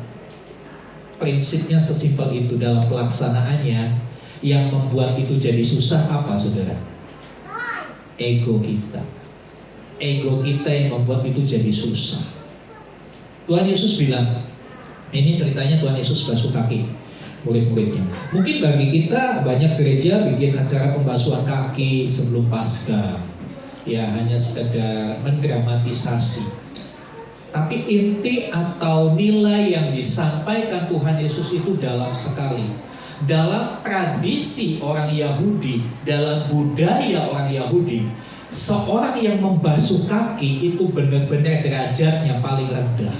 Prinsipnya sesimpel itu. Dalam pelaksanaannya yang membuat itu jadi susah apa, saudara? Ego kita. Ego kita yang membuat itu jadi susah. Tuhan Yesus bilang, ini ceritanya Tuhan Yesus basuh kaki murid-muridnya. Mungkin bagi kita banyak gereja bikin acara pembasuhan kaki sebelum Paskah. Ya hanya sekedar mendramatisasi. Tapi inti atau nilai yang disampaikan Tuhan Yesus itu dalam sekali. Dalam tradisi orang Yahudi, dalam budaya orang Yahudi, seorang yang membasuh kaki itu benar-benar derajatnya paling rendah.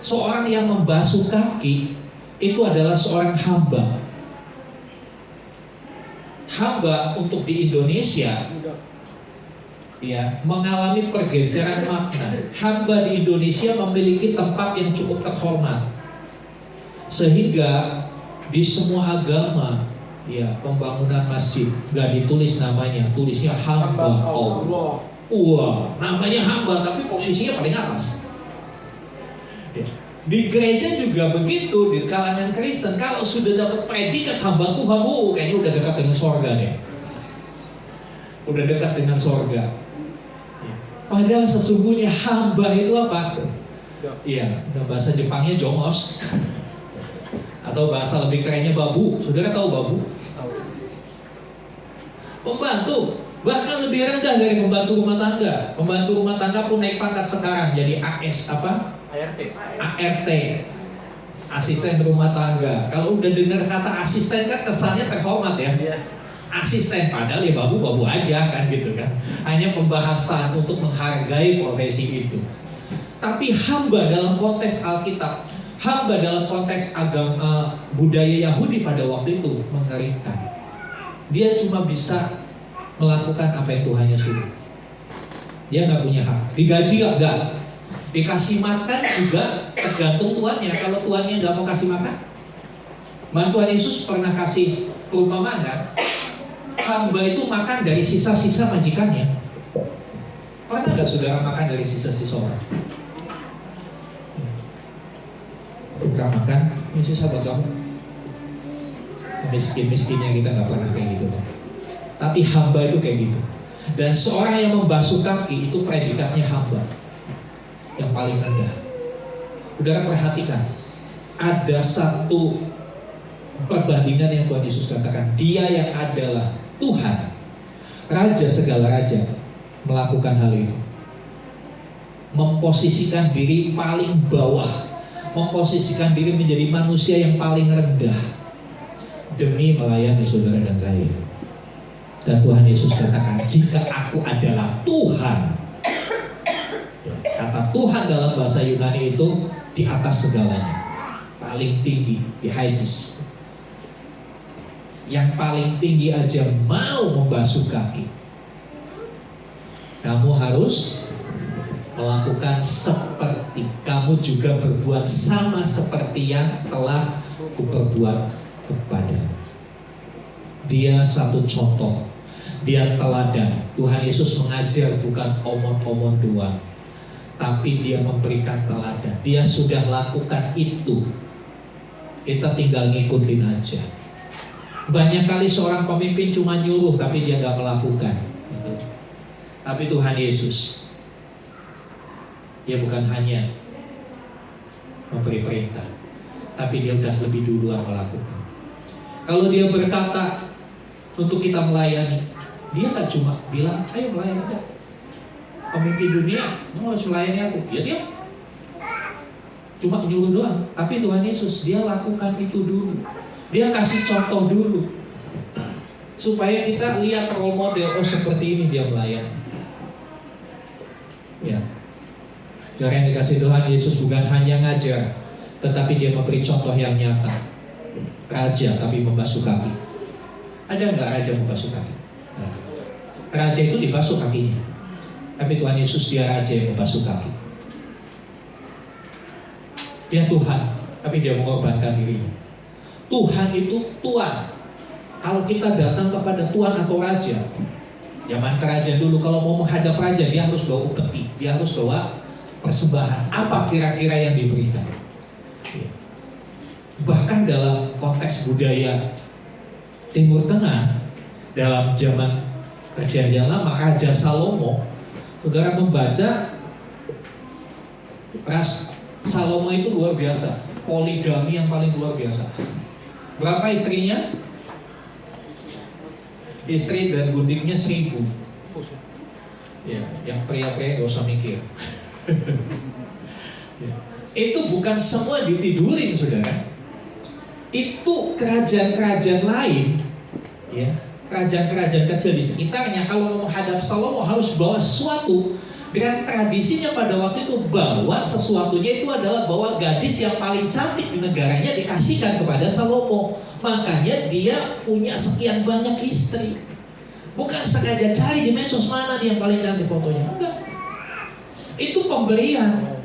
Seorang yang membasuh kaki itu adalah seorang hamba. Hamba untuk di Indonesia ya mengalami pergeseran makna. Hamba di Indonesia memiliki tempat yang cukup terhormat. Sehingga di semua agama ya pembangunan masjid gak ditulis namanya, tulisnya hamba Allah. Wah, namanya hamba tapi posisinya paling atas. Ya. Di gereja juga begitu, di kalangan Kristen kalau sudah dapat predikat hamba Tuhan, kayaknya udah dekat dengan sorga deh. Udah dekat dengan sorga. Ya. Padahal sesungguhnya hamba itu apa? Iya, bahasa Jepangnya jomos. Atau bahasa lebih kerennya babu. Saudara tahu babu? Pembantu, bahkan lebih rendah dari pembantu rumah tangga. Pembantu rumah tangga pun naik pangkat sekarang jadi AS apa? ART, asisten rumah tangga. Kalau udah dengar kata asisten kan kesannya terhormat ya. Asisten, padahal ya babu-babu aja kan gitu kan. Hanya pembahasan untuk menghargai profesi itu. Tapi hamba dalam konteks Alkitab, hamba dalam konteks agama budaya Yahudi pada waktu itu mengerikan. Dia cuma bisa melakukan apa yang Tuhannya suruh. Dia nggak punya hak. Digaji nggak? Dikasih makan juga tergantung tuannya. Kalau tuannya nggak mau kasih makan, Tuhan Yesus pernah kasih perumpamaan kan? Hamba itu makan dari sisa-sisa majikannya. Pernah nggak saudara makan dari sisa-sisa orang? Pernah makan? Ini sisa buat kamu. Miskin-miskinnya kita nggak pernah kayak gitu. Tapi hamba itu kayak gitu. Dan seorang yang membasuh kaki itu predikatnya hamba yang paling rendah. Saudara perhatikan, ada satu perbandingan yang Tuhan Yesus katakan. Dia yang adalah Tuhan, Raja segala raja, melakukan hal itu. Memposisikan diri paling bawah, memposisikan diri menjadi manusia yang paling rendah demi melayani saudara dan saya. Dan Tuhan Yesus katakan, jika aku adalah Tuhan. Kata Tuhan dalam bahasa Yunani itu di atas segalanya, paling tinggi, di highest. Yang paling tinggi aja mau membasuh kaki. Kamu harus melakukan seperti, kamu juga berbuat sama seperti yang telah kuperbuat kepada. Dia satu contoh, dia teladan. Tuhan Yesus mengajar bukan omong-omong doang, tapi dia memberikan teladan. Dia sudah lakukan itu, kita tinggal ngikutin aja. Banyak kali seorang pemimpin cuma nyuruh tapi dia gak melakukan gitu. Tapi Tuhan Yesus, dia bukan hanya memberi perintah, tapi dia udah lebih duluan melakukan. Kalau dia berkata untuk kita melayani, dia gak cuma bilang ayo melayani, enggak. Pemimpin dunia, kamu harus melayani aku. Ya dia cuma nyuruh doang. Tapi Tuhan Yesus, dia lakukan itu dulu. Dia kasih contoh dulu, supaya kita lihat role model. Oh seperti ini dia melayani. Ya, yang dikasih Tuhan Yesus bukan hanya ngajar, tetapi dia memberi contoh yang nyata. Raja tapi membasuh kaki. Ada nggak raja membasuh kaki? Nah, raja itu dibasuh kakinya. Tapi Tuhan Yesus dia raja yang membasuh kaki. Dia Tuhan, tapi dia mengorbankan dirinya. Tuhan itu Tuhan. Kalau kita datang kepada Tuhan atau Raja, zaman kerajaan dulu kalau mau menghadap Raja, dia harus bawa upeti, dia harus bawa persembahan. Apa kira-kira yang diberikan? Bahkan dalam konteks budaya Timur Tengah, dalam zaman Perjanjian Lama, Raja Salomo, saudara membaca, Salomo itu luar biasa, poligami yang paling luar biasa. Berapa istrinya? Istri dan gundiknya 1000. Ya, yang pria-pria gak usah mikir. Ya. Itu bukan semua ditidurin, saudara. Itu kerajaan-kerajaan lain, ya, kerajaan-kerajaan kecil di sekitarnya, kalau mau menghadap Salomo harus bawa sesuatu. Dengan tradisinya pada waktu itu bawa sesuatunya itu adalah bawa gadis yang paling cantik di negaranya dikasihkan kepada Salomo. Makanya dia punya sekian banyak istri. Bukan sengaja cari di medsos mana nih yang paling cantik fotonya. Enggak. Itu pemberian.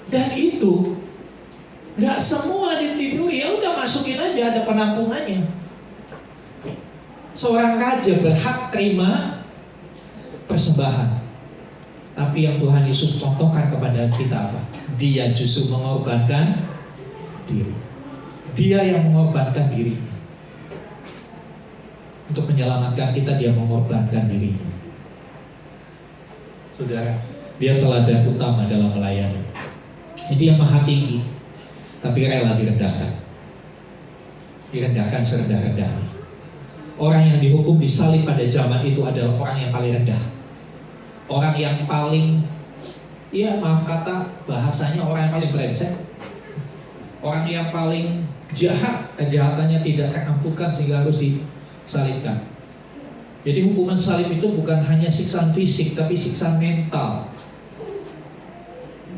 Dan itu nggak semua ditiduri, ya udah masukin aja, ada penampungannya. Seorang raja berhak terima persembahan. Tapi yang Tuhan Yesus contohkan kepada kita apa? Dia justru mengorbankan diri. Dia yang mengorbankan dirinya. Untuk menyelamatkan kita, dia mengorbankan dirinya. Saudara, dia teladan utama dalam melayani. Dia maha tinggi, tapi rela direndahkan. Direndahkan serendah-rendahnya. Orang yang dihukum disalib pada zaman itu adalah orang yang paling rendah. Orang yang paling, ya maaf kata, bahasanya orang yang paling brengsek. Orang yang paling jahat, kejahatannya tidak terampunkan sehingga harus disalibkan. Jadi hukuman salib itu bukan hanya siksaan fisik, tapi siksaan mental.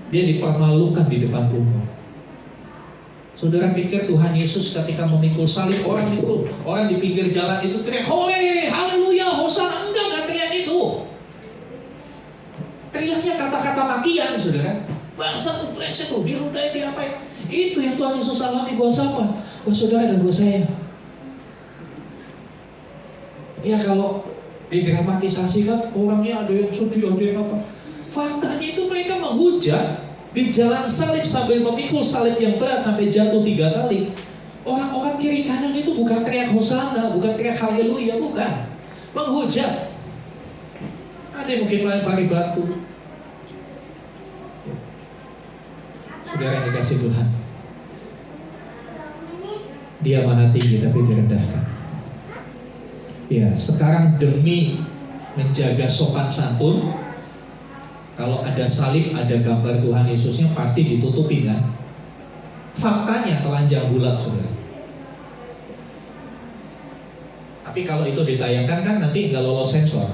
Dia dipermalukan di depan umum. Saudara pikir Tuhan Yesus ketika memikul salib, orang di pinggir jalan itu teriak, "Hole, haleluya, hosana." Enggak teriak itu. Teriaknya kata-kata makian, saudara. Bangsa tuh brengsek tuh, diludahin, diapain. Itu yang Tuhan Yesus alami buat siapa? Buat saudara dan buat saya. Ya kalau didramatisasikan, orangnya ada yang sedih, ada yang apa. Faktanya itu mereka menghujat di jalan salib sambil memikul salib yang berat sampai jatuh 3 kali. Orang-orang kiri kanan itu bukan teriak hosana, bukan teriak haleluya, bukan. Menghujat. Ada yang mungkin lempari batu. Saudara yang dikasih Tuhan, dia maha tinggi tapi direndahkan. Ya, sekarang demi menjaga sopan santun, kalau ada salib, ada gambar Tuhan Yesusnya pasti ditutupi kan? Faktanya telanjang bulat, saudara. Tapi kalau itu ditayangkan kan nanti nggak lolos sensor.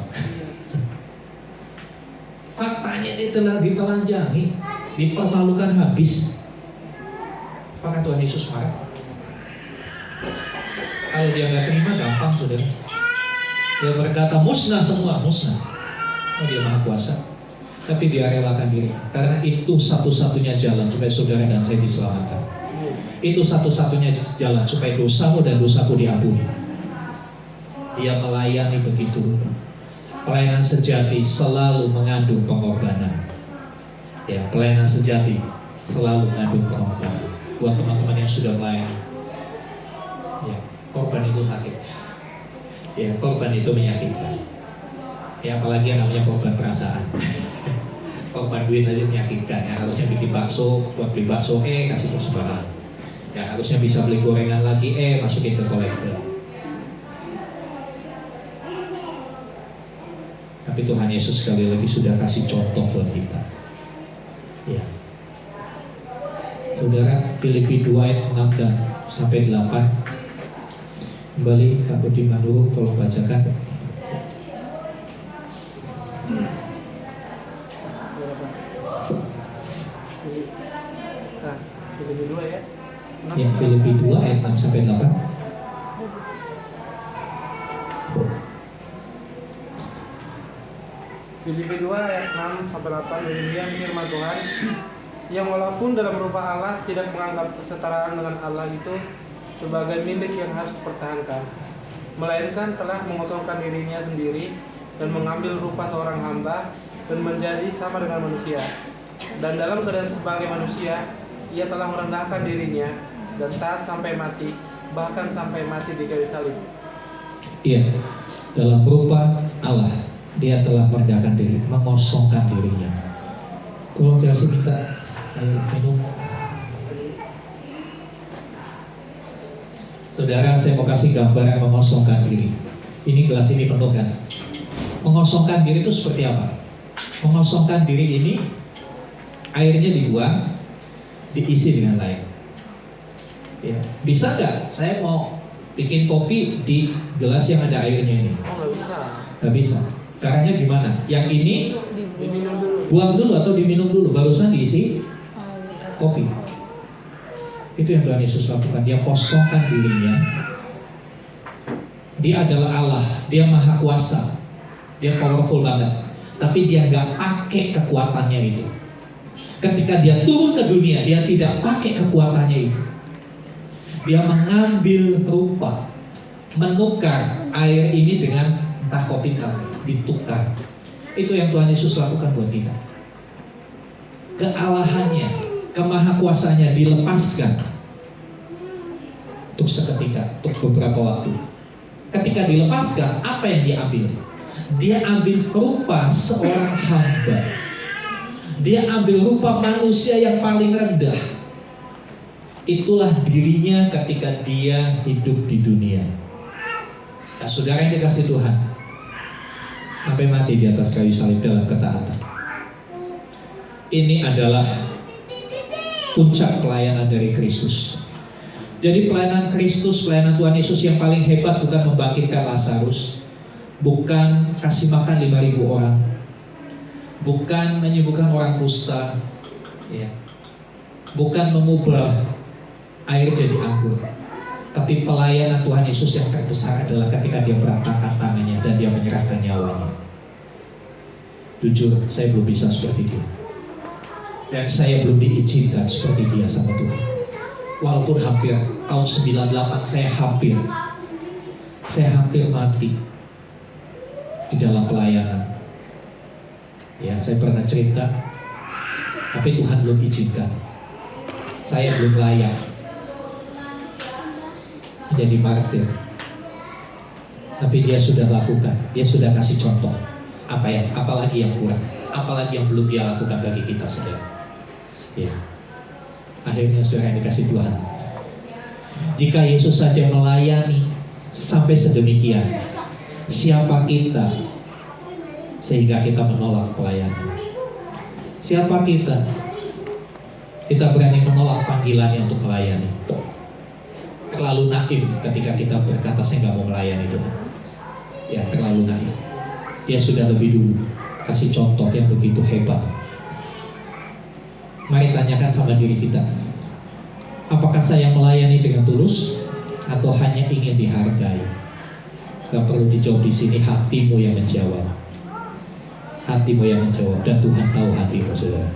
Faktanya dia telah ditelanjangi, dipermalukan habis. Apakah Tuhan Yesus marah? Kalau dia nggak terima, gampang, saudara. Dia berkata musnah semua, musnah. Oh, dia maha kuasa. Tapi dia relakan diri. Karena itu satu-satunya jalan supaya saudara dan saya diselamatkan. Itu satu-satunya jalan supaya dosamu dan dosaku diampuni. Dia melayani begitu. Pelayanan sejati selalu mengandung pengorbanan. Ya, pelayanan sejati selalu mengandung pengorbanan. Buat teman-teman yang sudah melayani, ya, korban itu sakit. Ya, korban itu menyakitkan. Ya, apalagi yang namanya korban perasaan. Korban duit aja menyakitkan. Ya, harusnya bikin bakso, buat beli bakso, kasih persembahan. Ya, harusnya bisa beli gorengan lagi, masukin ke kolektor. Tapi Tuhan Yesus sekali lagi sudah kasih contoh buat kita. Ya. Saudara, Filipi 2 ayat 6 dan sampai 8. Kembali Kak Budi Manuru, tolong bacakan. Nah, Filipi 2 ya. Ya, Filipi 2 ayat 6 sampai 8. Filipi 2 ayat 6 sampai 8. Demikian firman Tuhan, yang walaupun dalam rupa Allah tidak menganggap kesetaraan dengan Allah itu sebagai milik yang harus dipertahankan, melainkan telah mengosongkan dirinya sendiri dan mengambil rupa seorang hamba dan menjadi sama dengan manusia. Dan dalam keadaan sebagai manusia, ia telah merendahkan dirinya dan taat sampai mati, bahkan sampai mati di kayu salib. Iya, dalam rupa Allah dia telah merendahkan diri, mengosongkan dirinya. Tolong kasih minta air minum. Saudara, saya mau kasih gambar yang mengosongkan diri. Ini gelas ini penuh kan? Mengosongkan diri itu seperti apa? Mengosongkan diri ini, airnya dibuang, diisi dengan lain. Ya, bisa nggak? Saya mau bikin kopi di gelas yang ada airnya ini. Oh, nggak bisa. Nggak bisa. Caranya gimana? Yang ini Diminum dulu. buang dulu atau diminum dulu, barusan diisi kopi. Itu yang Tuhan Yesus lakukan. Dia kosongkan dirinya. Dia adalah Allah. Dia maha kuasa. Dia powerful banget. Tapi dia nggak pakai kekuatannya itu. Ketika dia turun ke dunia, dia tidak pakai kekuatannya itu. Dia mengambil rupa, menukar air ini dengan entah kopi kali, ditukar. Itu yang Tuhan Yesus lakukan buat kita. Kealahannya, kemahakuasaannya dilepaskan untuk seketika, untuk beberapa waktu. Ketika dilepaskan, apa yang dia ambil? Dia ambil rupa seorang hamba. Dia ambil rupa manusia yang paling rendah. Itulah dirinya ketika dia hidup di dunia. Nah, saudara yang dikasih Tuhan, sampai mati di atas kayu salib dalam ketaatan. Ini adalah puncak pelayanan dari Kristus. Jadi pelayanan Kristus, pelayanan Tuhan Yesus yang paling hebat bukan membangkitkan Lazarus, bukan kasih makan 5.000 orang, bukan menyembuhkan orang kusta, ya, bukan mengubah air jadi anggur. Tapi pelayanan Tuhan Yesus yang terbesar adalah ketika dia berangkatkan tangannya dan dia menyerahkan nyawanya. Jujur, saya belum bisa seperti dia. Dan saya belum diizinkan seperti dia sama Tuhan. Walaupun hampir tahun 98 saya hampir mati di dalam pelayanan. Ya, saya pernah cerita, tapi Tuhan belum izinkan. Saya belum layak menjadi martir. Tapi dia sudah lakukan, dia sudah kasih contoh. Apalagi yang kurang, apalagi yang belum dia lakukan bagi kita, saudara. Ya. Akhirnya saudara yang dikasih Tuhan, jika Yesus saja melayani sampai sedemikian, siapa kita sehingga kita menolak pelayanan? Siapa kita? Kita berani menolak panggilannya untuk melayani. Terlalu naif ketika kita berkata saya nggak mau melayani Tuhan. Ya, terlalu naif. Dia sudah lebih dulu kasih contoh yang begitu hebat. Mari tanyakan sama diri kita, apakah saya melayani dengan tulus atau hanya ingin dihargai? Gak perlu dijawab di sini, hatimu yang menjawab. Hatimu yang menjawab, dan Tuhan tahu hatimu, saudara.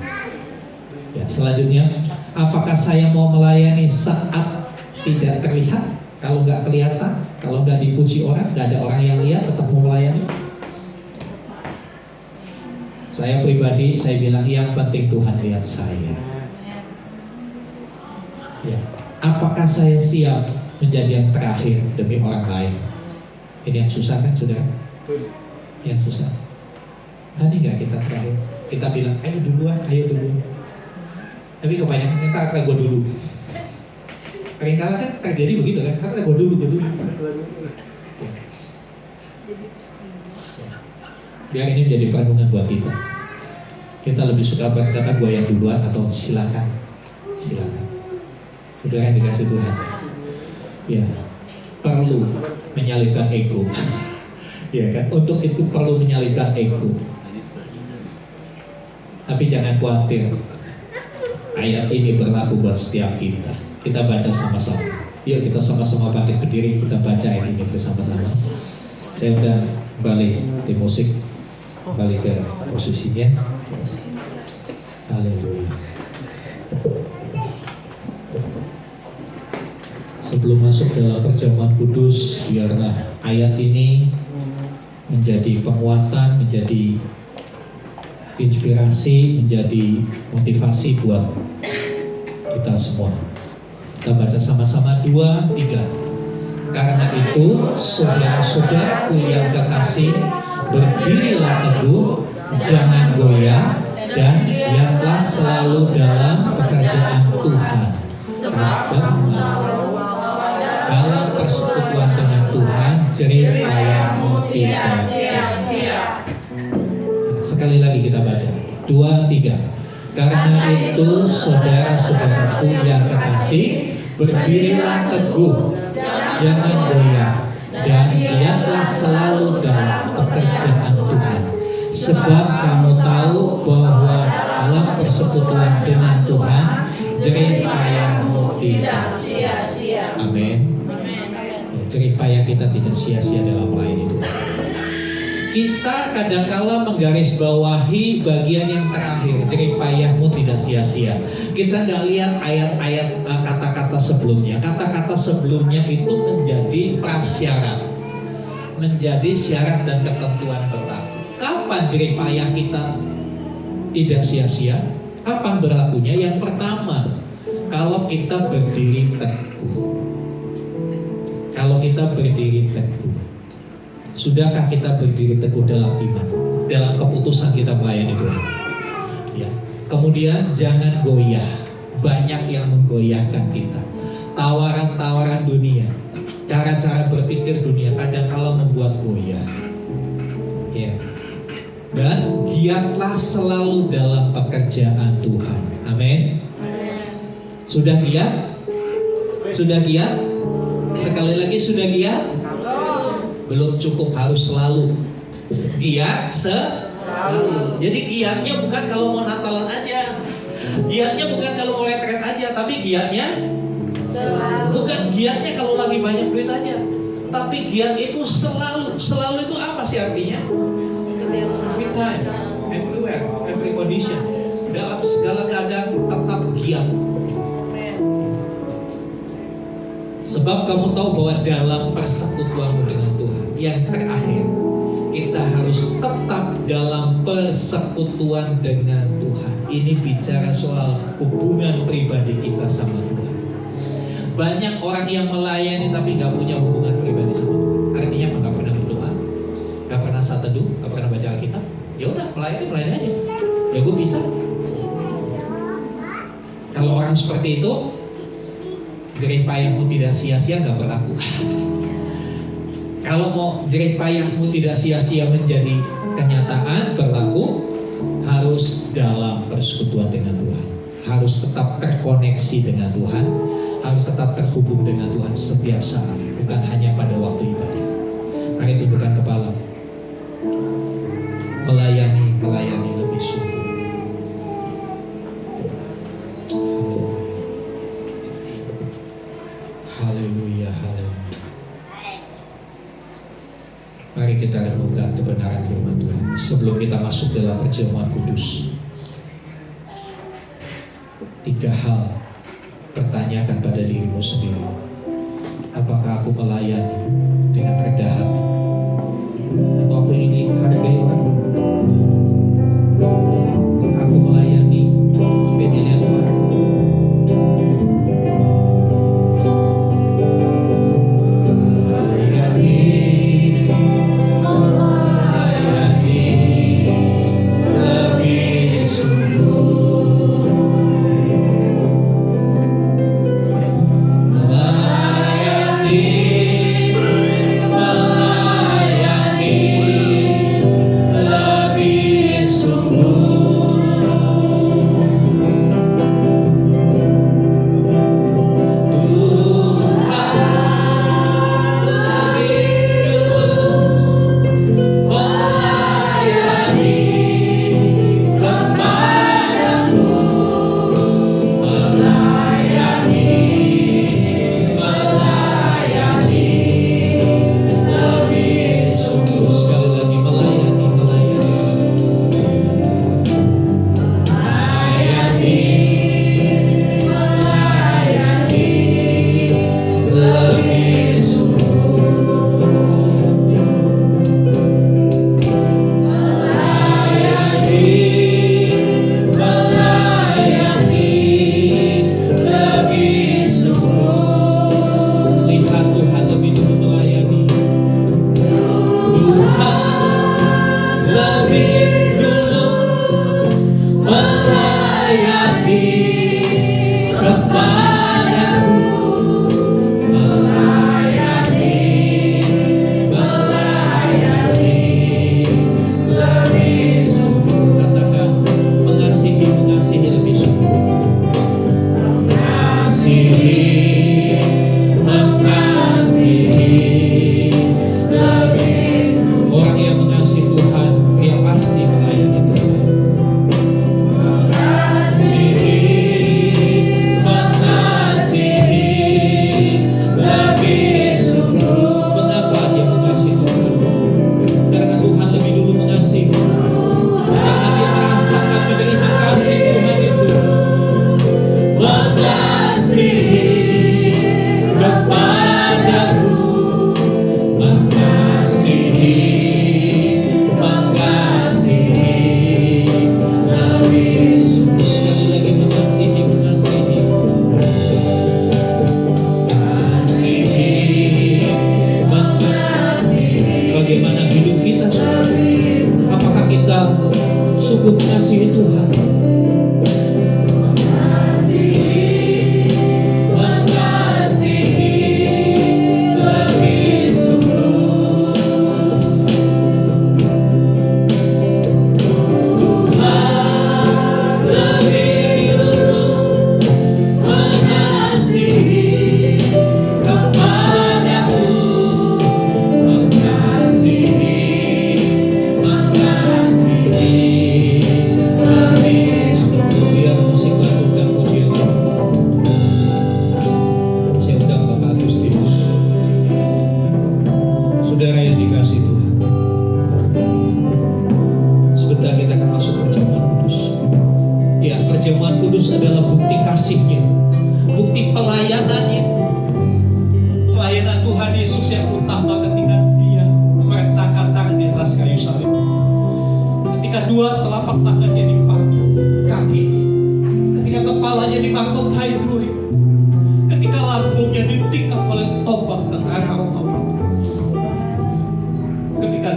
Ya, selanjutnya, apakah saya mau melayani saat tidak terlihat? Kalau nggak kelihatan, kalau nggak dipuji orang, nggak ada orang yang lihat, tetap mau melayani? Saya pribadi, saya bilang yang penting Tuhan lihat saya. Ya. Apakah saya siap menjadi yang terakhir demi orang lain? Ini yang susah kan, saudara? Yang susah. Kan enggak kita terakhir. Kita bilang, ayo duluan. Tapi kebanyakan kita gue dulu. Kadang-kadang kan terjadi begitu kan? Kata gue dulu. Biar ini menjadi perenungan buat kita. Kita lebih suka berkata gue yang duluan atau silakan. Saudara yang dikasih Tuhan. Ya, perlu menyalipkan ego. Ya kan? Untuk itu perlu menyalipkan ego. Tapi jangan khawatir. Ayat ini berlaku buat setiap kita. Kita baca sama-sama. Yuk kita sama-sama bangkit berdiri, kita baca ayat ini bersama-sama. Saya udah balik di musik. Balik ke posisinya. Haleluya. Sebelum masuk dalam perjamuan kudus, biarlah ayat ini menjadi penguatan, menjadi inspirasi, menjadi motivasi buat kita semua. Kita baca sama-sama 2, 3. Karena itu, saudara-saudaraku yang kekasih, berdirilah teguh, jangan goyah, dan lihatlah selalu dalam pekerjaan Tuhan. Dalam persekutuan dengan Tuhan, jerih payahmu tidak sia-sia. Sekali lagi kita baca 2, 3. Karena itu saudara-saudaraku yang kekasih, berdirilah teguh, jangan goyah, dan lihatlah selalu dalam pekerjaan Tuhan. Sebab kamu tahu bahwa dalam persekutuan dengan Tuhan, jerih payahmu tidak sia-sia. Amin. Jerih payah kita tidak sia-sia dalam melayani Tuhan. Kita kadangkala menggarisbawahi bagian yang terakhir, jerih payahmu tidak sia-sia. Kita nggak lihat ayat-ayat kata-kata sebelumnya. Kata-kata sebelumnya itu menjadi prasyarat, menjadi syarat dan ketentuan berlaku. Kamu kapan jerih payah kita tidak sia-sia? Kapan berlakunya? Yang pertama, kalau kita berdiri teguh. Kalau kita berdiri teguh. Sudahkah kita berdiri teguh dalam iman, dalam keputusan kita melayani Tuhan? Ya. Kemudian jangan goyah. Banyak yang menggoyahkan kita. Tawaran-tawaran dunia, cara-cara berpikir dunia kadang kala membuat goyah. Ya. Dan giatlah selalu dalam pekerjaan Tuhan. Amin. Sudah giat? Sudah giat? Sekali lagi, sudah giat? Belum cukup, harus selalu giat selalu. Jadi giatnya bukan kalau mau Natalan aja, giatnya bukan kalau mau retret aja, tapi giatnya selalu. Bukan giatnya kalau lagi banyak duit aja, tapi giat itu selalu. Selalu itu apa sih artinya? Every time, everywhere, every condition. Dalam segala keadaan tetap giat. Sebab kamu tahu bahwa dalam persekutuanmu dengan Tuhan, yang terakhir, kita harus tetap dalam persekutuan dengan Tuhan. Ini bicara soal hubungan pribadi kita sama Tuhan. Banyak orang yang melayani tapi gak punya hubungan pribadi sama Tuhan. Artinya apa? Gak pernah berdoa, gak pernah saat teduh, gak pernah baca Alkitab. Ya udah, melayani aja. Ya gue bisa. Kalau orang seperti itu, jerih payahmu tidak sia-sia gak berlaku. Kalau mau jerih payahmu tidak sia-sia menjadi kenyataan berlaku, harus dalam persekutuan dengan Tuhan, harus tetap terkoneksi dengan Tuhan, harus tetap terhubung dengan Tuhan setiap saat, bukan hanya pada waktu ibadah. Mari tundukkan kepala, melayani lebih sungguh. Haleluya, haleluya. Mari kita renungkan kebenaran firman Tuhan sebelum kita masuk dalam perjamuan kudus. 3 hal, pertanyakan pada dirimu sendiri. Apakah aku melayani dengan rendah hati? Atau aku ingin hargai orang? Apakah aku melayani supaya dilihat Tuhan? Melayani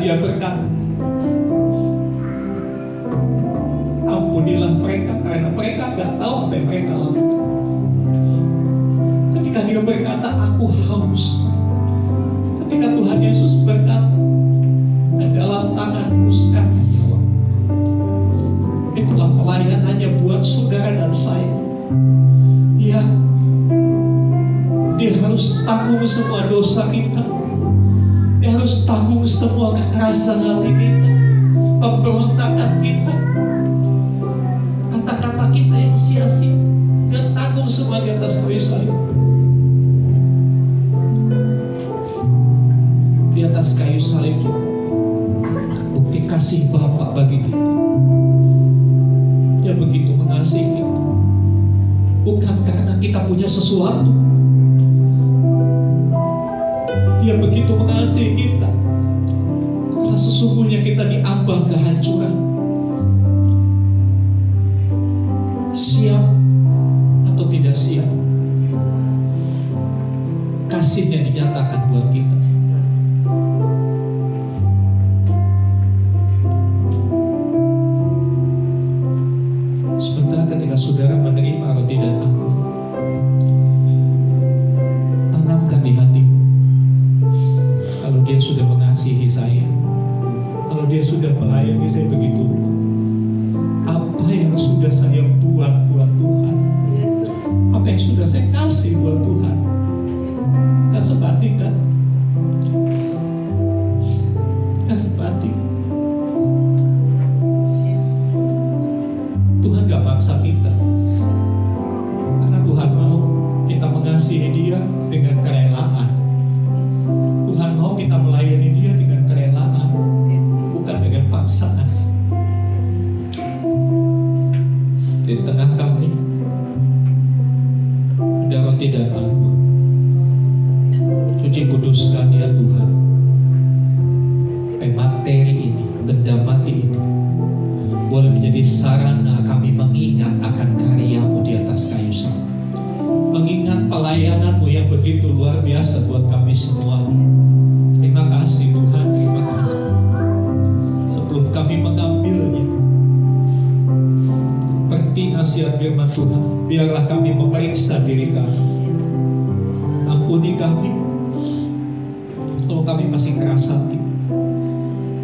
dia berkata, ampunilah mereka karena mereka gak tahu apa yang mereka lakukan. Ketika dia berkata, aku haus, ketika Tuhan Yesus berkata, dalam tanganku sekarang nyawa. Itulah pelayanannya buat saudara dan saya. Ya, dia harus tanggung semua dosa kita. Dia harus tanggung semua kekerasan hati kita, pemberontakan kita, kata-kata kita yang sia-sia. Dia tanggung semua di atas kayu salib. Di atas kayu salib juga bukti kasih Bapa bagi kita. Dia begitu mengasihi kita, bukan karena kita punya sesuatu. Dia begitu mengasihi kita karena sesungguhnya kita diambang kehancuran. Siap atau tidak siap, kasihnya dinyatakan buat kita. Sebentar ketika saudara menerima roti dan anggur, tenangkan di hatimu. Kalau dia sudah mengasihi saya, kalau dia sudah melayani saya begitu, apa yang sudah saya buat Tuhan, apa yang sudah saya kasih buat Tuhan, gak sebanding kan? Gak sebanding. Tuhan gak maksa kita, karena Tuhan mau kita mengasihi dia dengan kerelaan. Tuhan mau kita melayani dia dengan kerelaan, bukan dengan paksaan. Di tengah kami ada roti dan anggur. Suci kuduskan ya Tuhan, materi ini, benda mati ini boleh menjadi sarana kami mengingat akan karyamu di atas kayu salib, mengingat pelayananmu yang begitu luar biasa buat kami semua. Terima kasih Tuhan, terima kasih. Sebelum kami mengambilnya, seperti nasihat firman Tuhan, biarlah kami memeriksa diri kami. Ampuni kami kalau kami masih keras hati.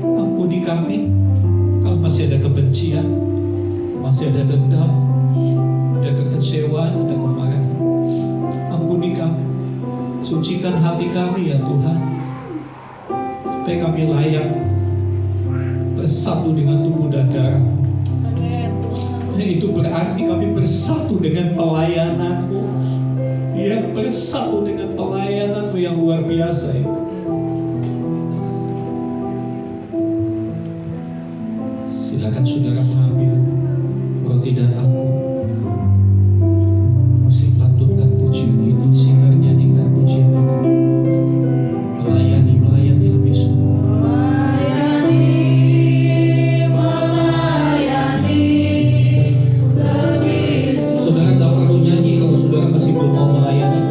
Ampuni kami kalau masih ada kebencian, masih ada dendam, ada kekecewaan, ada kemarahan. Ampuni kami, sucikan hati kami ya Tuhan, supaya kami layak bersatu dengan tubuh dan darah. Dan itu berarti kami bersatu dengan pelayananmu, ya, bersatu dengan pelayananmu yang luar biasa itu. Silakan saudara mengambil roti dan anggur. Masih lantunkan pujian ini, sinar nyanyikan pujian ini. Melayani lebih sungguh. Saudara tak perlu nyanyi kalau saudara masih belum mau melayani.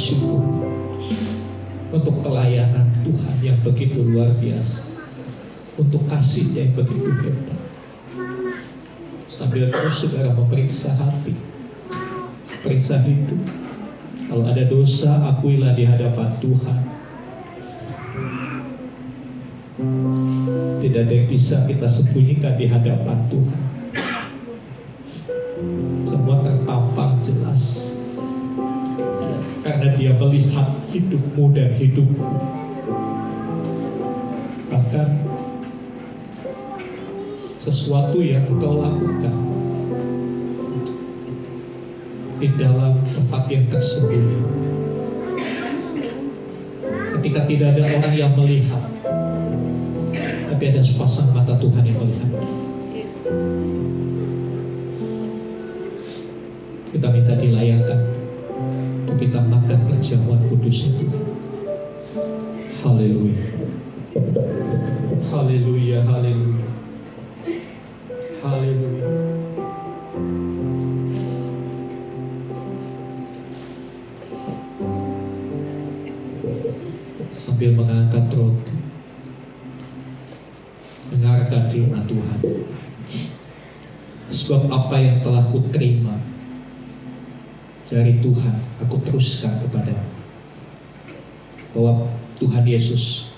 syukur untuk pelayanan Tuhan yang begitu luar biasa, untuk kasih-Nya yang begitu hebat. Sambil terus saudara memeriksa hati, periksa hidup. Kalau ada dosa, akuilah di hadapan Tuhan. Tidak ada yang bisa kita sembunyikan di hadapan Tuhan. Semua terpampang jelas, karena Dia melihat hidupmu dan hidupku. Bahkan sesuatu yang engkau lakukan di dalam tempat yang tersembunyi, ketika tidak ada orang yang melihat, tapi ada sepasang mata Tuhan yang melihat. Kita minta dilayakkan untuk kita makan perjamuan kudus itu. Haleluya, haleluya, haleluya, haleluya. Sambil mengangkat roti, dengarkan firman Tuhan. Sebab apa yang telah kuterima dari Tuhan, aku teruskan kepadamu. Bahwa Tuhan Yesus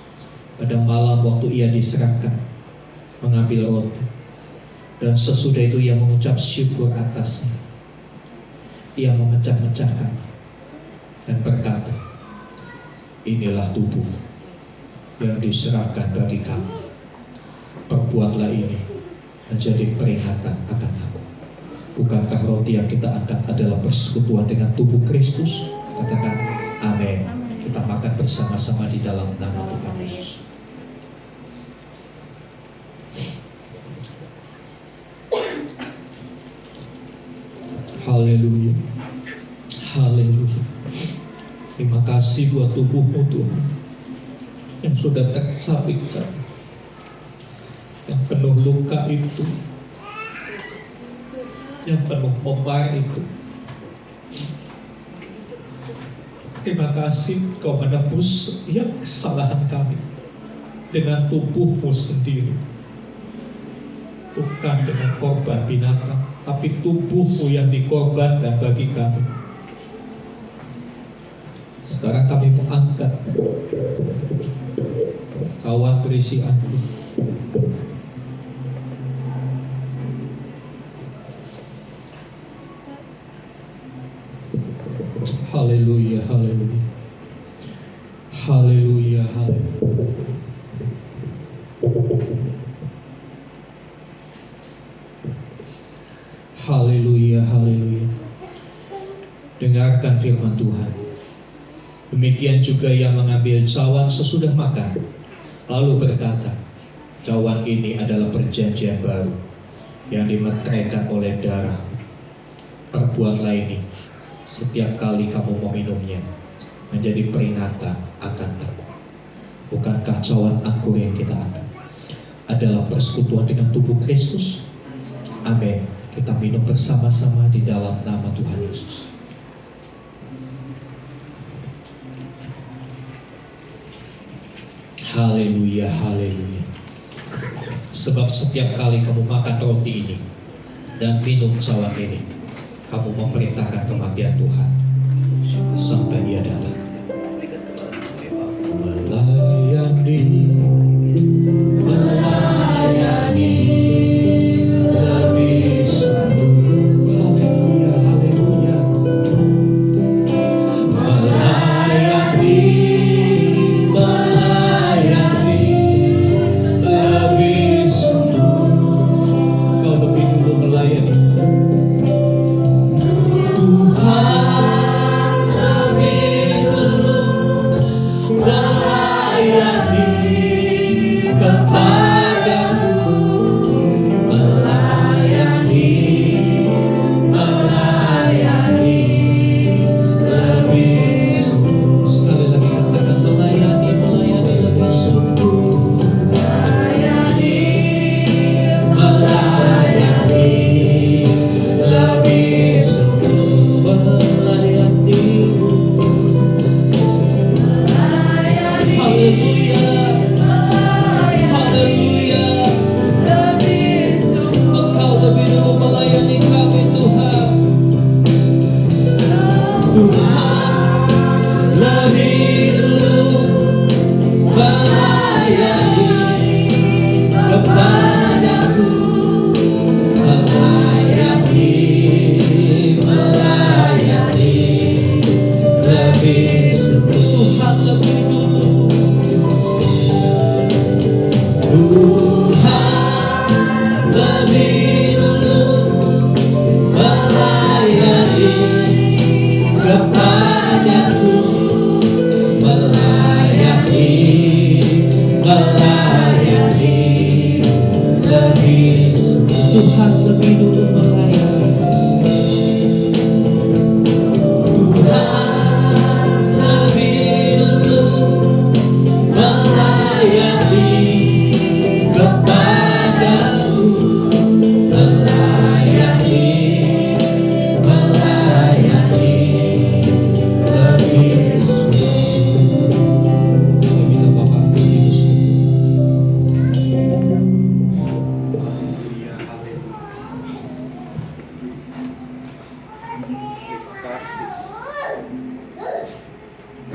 pada malam waktu Ia diserahkan mengambil roti, dan sesudah itu Ia mengucap syukur atasnya. Ia memecah-mecahkan dan berkata, inilah tubuh yang diserahkan bagi kamu. Perbuatlah ini menjadi peringatan akan aku. Bukankah roti yang kita angkat adalah persekutuan dengan tubuh Kristus? Katakan amin. Kita makan bersama-sama di dalam nama Tuhan Yesus. Haleluya, haleluya. Terima kasih buat tubuhmu Tuhan, yang sudah tersabit-sabit, yang penuh luka itu, yang penuh memar itu. Terima kasih Kau menebus setiap kesalahan kami dengan tubuhmu sendiri, bukan dengan korban binatang, tapi tubuhmu yang dikorbankan bagi kami. Sekarang kami mengangkat cawan berisi anggur. Haleluya, haleluya, haleluya, haleluya. Haleluya, haleluya. Dengarkan firman Tuhan. Demikian juga Ia mengambil cawan sesudah makan, lalu berkata, cawan ini adalah perjanjian baru yang dimeteraikan oleh darah. Perbuatlah ini setiap kali kamu meminumnya, menjadi peringatan akan aku. Bukankah cawan anggur yang kita angkat adalah persekutuan dengan tubuh Kristus? Amin. Kita minum bersama-sama di dalam nama Tuhan Yesus. Haleluya, haleluya. Sebab setiap kali kamu makan roti ini dan minum cawan ini, kamu memperintahkan kematian Tuhan sampai Ia datang. Melayani, melayani lebih sungguh. Haleluya, haleluya. Melayani, melayani lebih sungguh. Kau lebih dulu melayani Tuhan, lebih dulu melayani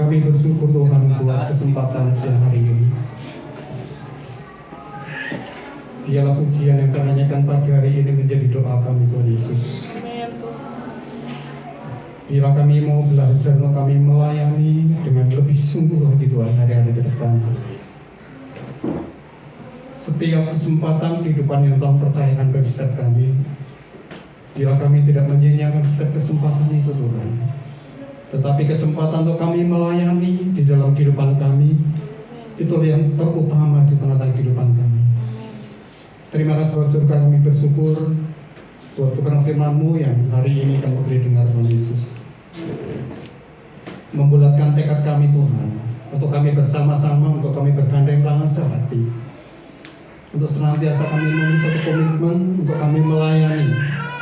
Kami bersyukur Tuhan buat kesempatan siang hari ini. Biarlah pujian yang kami nyanyikan pagi hari ini menjadi doa kami Tuhan Yesus. Bila kami mau belajar, kami melayani dengan lebih sungguh hati Tuhan hari-hari ke depan. Setiap kesempatan kehidupan yang Tuhan percayakan bagi setiap kami, bila kami tidak menyia-nyiakan setiap kesempatan itu Tuhan, tetapi kesempatan untuk kami melayani di dalam kehidupan kami, itu yang terutama di tengah-tengah kehidupan kami. Terima kasih Bapak Surga, kami bersyukur buat kebenaran firman-Mu yang hari ini kami boleh dengar Tuhan Yesus. Membulatkan tekad kami Tuhan, untuk kami bersama-sama, untuk kami bergandeng tangan sehati, untuk senantiasa kami memiliki satu komitmen untuk kami melayani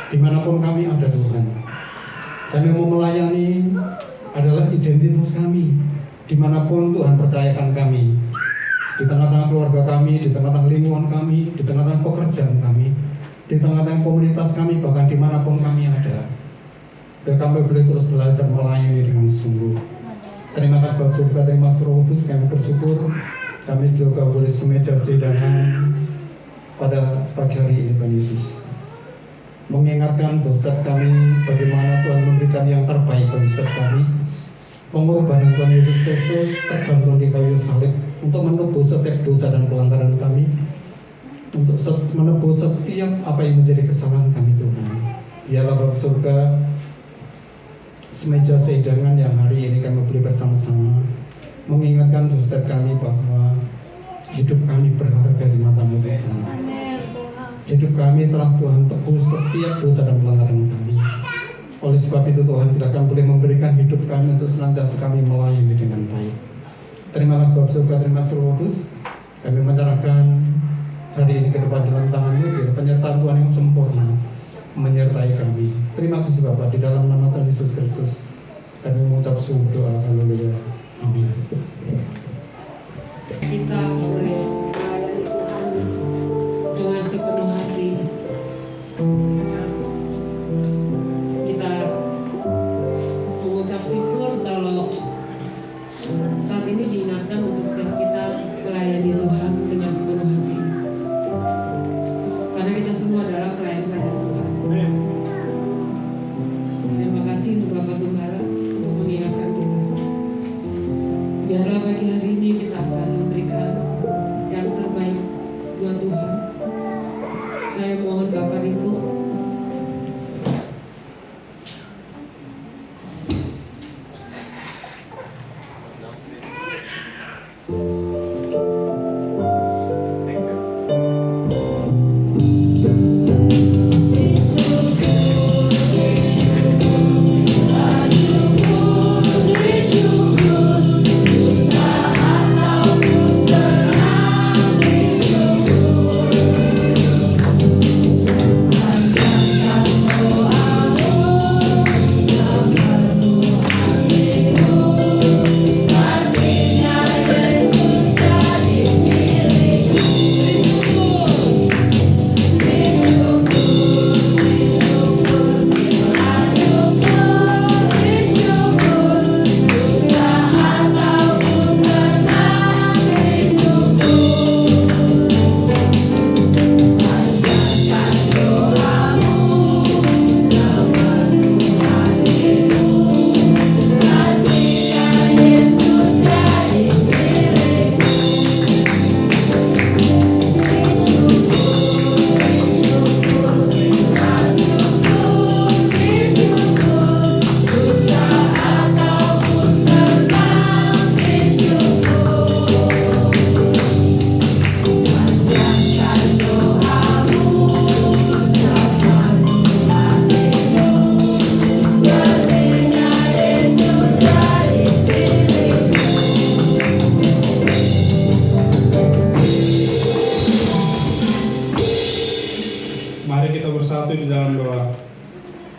dimanapun kami ada Tuhan. Kami mau melayani adalah identitas kami dimanapun Tuhan percayakan kami, di tengah-tengah keluarga kami, di tengah-tengah lingkungan kami, di tengah-tengah pekerjaan kami, di tengah-tengah komunitas kami, bahkan dimanapun kami ada. Dan kami boleh terus belajar melayani dengan sungguh. Terima kasih Bapak Surga, terima kasih Roh Kudus, kami bersyukur kami juga boleh semeja hidangan pada pagi hari ini Tuhan Yesus. Mengingatkan dosa kami bagaimana Tuhan memberikan yang terbaik bagi setiap kami. Pengorbanan Tuhan Yesus Kristus tergantung di kayu salib untuk menebus setiap dosa dan pelanggaran kami, untuk menebus setiap apa yang menjadi kesalahan kami Tuhan. Biarlah Bapa Surga, semeja hidangan yang hari ini kami beri bersama-sama, mengingatkan setiap kami bahwa hidup kami berharga di mata-Mu Tuhan. Hidup kami telah Tuhan tebus setiap dosa dan pelanggaran kami. Oleh sebab itu Tuhan, bila kami boleh memberikan hidup kami untuk senantiasa kami melayani dengan baik. Terima kasih Bapak Surga, terima kasih Roh Kudus. Kami menyerahkan hari ini ke depan dalam tangan-Mu, biar penyertaan Tuhan yang sempurna menyertai kami. Terima kasih Bapak, di dalam nama Tuhan Yesus Kristus kami mengucap sungguh doa. Haleluya. Amin. Kita boleh melayani Tuhan dengan sepenuh hati. Kita mengucap syukur kalau saat ini diingatkan untuk setiap kita melayani Tuhan dengan sepenuh hati. Karena kita semua adalah pelayan-pelayan Tuhan. Terima kasih untuk Bapak Gembala untuk mengingatkan kita. Biarlah pagi hari ini kita akan memberikan yang terbaik buat Tuhan. Saya mohon Bapak Riko.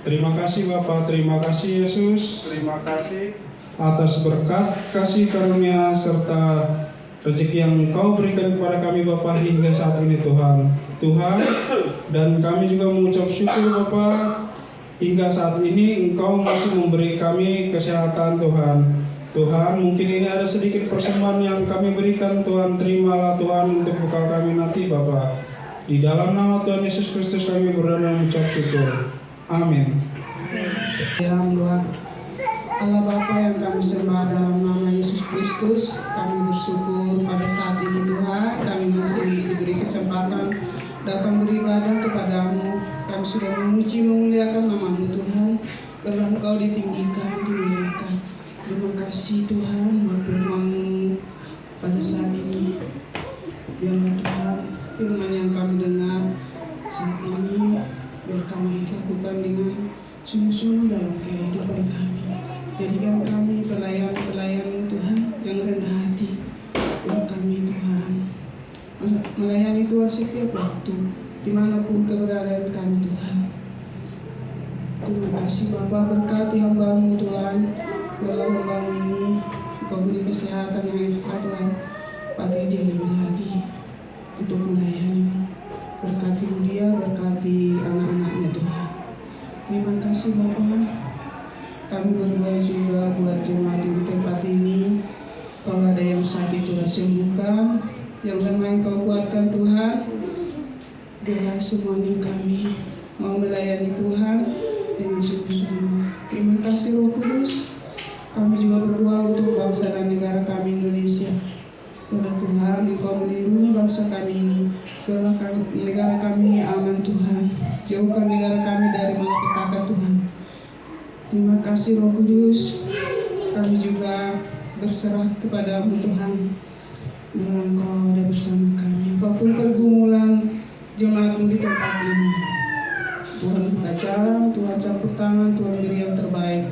Terima kasih Bapa, terima kasih Yesus, terima kasih atas berkat, kasih karunia serta rezeki yang Engkau berikan kepada kami Bapa hingga saat ini Tuhan. Dan kami juga mengucap syukur Bapa, hingga saat ini Engkau masih memberi kami kesehatan Tuhan. Tuhan, mungkin ini ada sedikit persembahan yang kami berikan. Tuhan, terimalah Tuhan untuk bekal kami nanti Bapa. Di dalam nama Tuhan Yesus Kristus kami berdoa dan mengucap syukur. Amin. Dalam doa, Allah Bapa yang kami sembah dalam nama Yesus Kristus, kami bersyukur pada saat ini Tuhan, kami masih diberi kesempatan datang beribadah kepadamu. Kami sudah memuji memuliakan nama-Mu Tuhan, karena Engkau ditinggikan, dimuliakan. Terima kasih Tuhan buat firman-Mu pada saat ini. Biarlah Tuhan firman yang kami dengar saat ini, biar kami lakukan dengan sungguh-sungguh dalam kehidupan kami. Jadikan kami pelayan-pelayan Tuhan yang rendah hati. Biar kami Tuhan melayani Tuhan setiap waktu, dimanapun keberadaan kami Tuhan. Terima kasih Bapa, berkati hamba-Mu Tuhan. Biarlah hamba ini Kau beri kesehatan yang ekstra Tuhan, pakai dia lebih lagi untuk melayani. Berkati dia, berkati anak-anaknya Tuhan. Terima kasih Bapa. Kami berdoa juga buat jemaat di tempat ini. Kalau ada yang sakit Tuhan sembuhkan, yang lemah Kau kuatkan Tuhan. Biarlah semuanya kami mau melayani Tuhan dengan sungguh-sungguh. Terima kasih Roh Kudus. Kami juga berdoa untuk bangsa dan negara kami Indonesia. Biarlah Tuhan Engkau melindungi bangsa kami ini. Biarlah negara kami ini aman Tuhan. Jauhkan negara kami dari malapetaka Tuhan. Terima kasih Roh Kudus. Kami juga berserah kepadamu Tuhan. Biarlah Engkau ada bersama kami. Apapun pergumulan jemaat-Mu di tempat ini, Tuhan buka jalan, Tuhan campur tangan, Tuhan beri yang terbaik.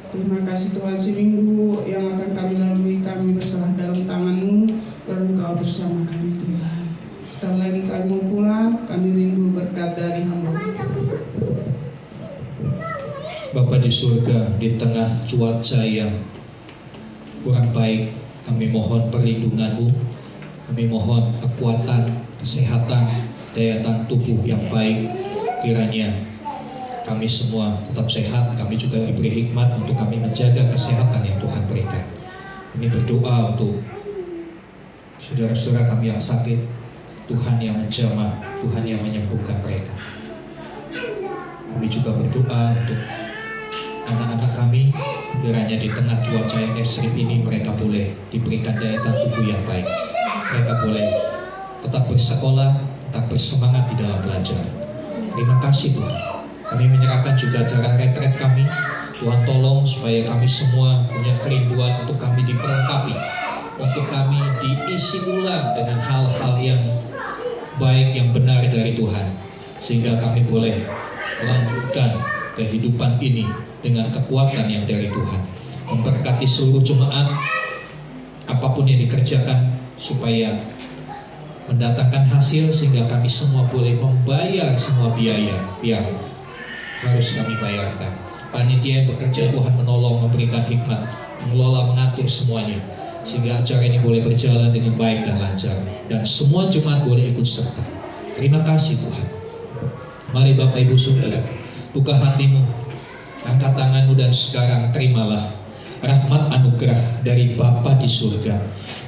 Terima kasih Tuhan, seminggu yang akan kami lalui kami berserah dalam tangan-Mu, dan Engkau bersama kami Tuhan. Sebentar lagi kami mau pulang, kami rindu berkat dari hamba. Bapa di surga, di tengah cuaca yang kurang baik, kami mohon perlindungan-Mu, kami mohon kekuatan, kesehatan, daya tahan tubuh yang baik. Kiranya kami semua tetap sehat, kami juga diberi hikmat untuk kami menjaga kesehatan yang Tuhan berikan. Kami berdoa untuk saudara-saudara kami yang sakit, Tuhan yang menjamah, Tuhan yang menyembuhkan mereka. Kami juga berdoa untuk anak-anak kami, kiranya di tengah cuaca yang ekstrim ini mereka boleh diberikan daya tahan tubuh yang baik. Mereka boleh tetap bersekolah, tetap bersemangat di dalam belajar. Terima kasih Tuhan. Kami menyerahkan juga acara retret kami. Tuhan tolong supaya kami semua punya kerinduan untuk kami diperlengkapi, untuk kami diisi ulang dengan hal-hal yang baik, yang benar dari Tuhan, sehingga kami boleh melanjutkan kehidupan ini dengan kekuatan yang dari Tuhan. Memberkati seluruh jemaat, apapun yang dikerjakan supaya mendatangkan hasil, sehingga kami semua boleh membayar semua biaya yang harus kami bayarkan. Panitia yang bekerja, Tuhan menolong, memberikan hikmat, mengelola, mengatur semuanya, sehingga acara ini boleh berjalan dengan baik dan lancar, dan semua jemaat boleh ikut serta. Terima kasih Tuhan. Mari Bapak Ibu Saudara, buka hatimu, angkat tanganmu, dan sekarang terimalah rahmat anugerah dari Bapa di surga,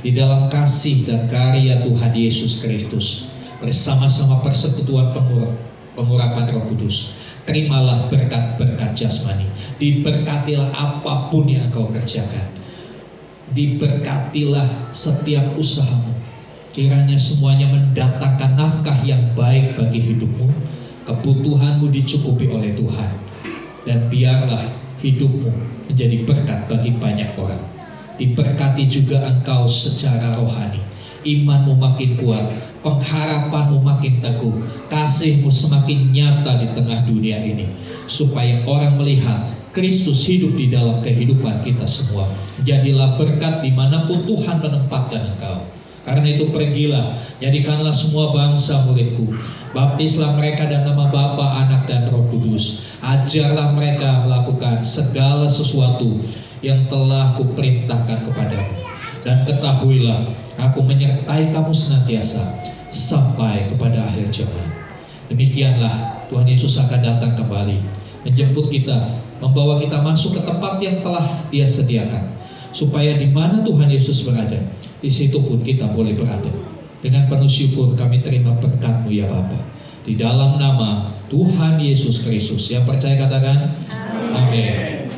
di dalam kasih dan karya Tuhan Yesus Kristus, bersama-sama persekutuan pengurapan Roh Kudus. Terimalah berkat-berkat jasmani. Diberkatilah apapun yang engkau kerjakan. Diberkatilah setiap usahamu. Kiranya semuanya mendatangkan nafkah yang baik bagi hidupmu. Kebutuhanmu dicukupi oleh Tuhan. Dan biarlah hidupmu menjadi berkat bagi banyak orang. Diberkati juga engkau secara rohani. Imanmu makin kuat, pengharapanmu makin teguh, kasihmu semakin nyata di tengah dunia ini, supaya orang melihat Kristus hidup di dalam kehidupan kita semua. Jadilah berkat dimanapun Tuhan menempatkan engkau. Karena itu pergilah, jadikanlah semua bangsa muridku, baptislah mereka dalam nama Bapa, Anak, dan Roh Kudus. Ajarlah mereka melakukan segala sesuatu yang telah kuperintahkan kepadamu. Dan ketahuilah, aku menyertai kamu senantiasa sampai kepada akhir zaman. Demikianlah Tuhan Yesus akan datang kembali, menjemput kita, membawa kita masuk ke tempat yang telah Dia sediakan, supaya di mana Tuhan Yesus berada, di situ pun kita boleh berada. Dengan penuh syukur kami terima berkat-Mu ya Bapa. Di dalam nama Tuhan Yesus Kristus. Yang percaya katakan amin.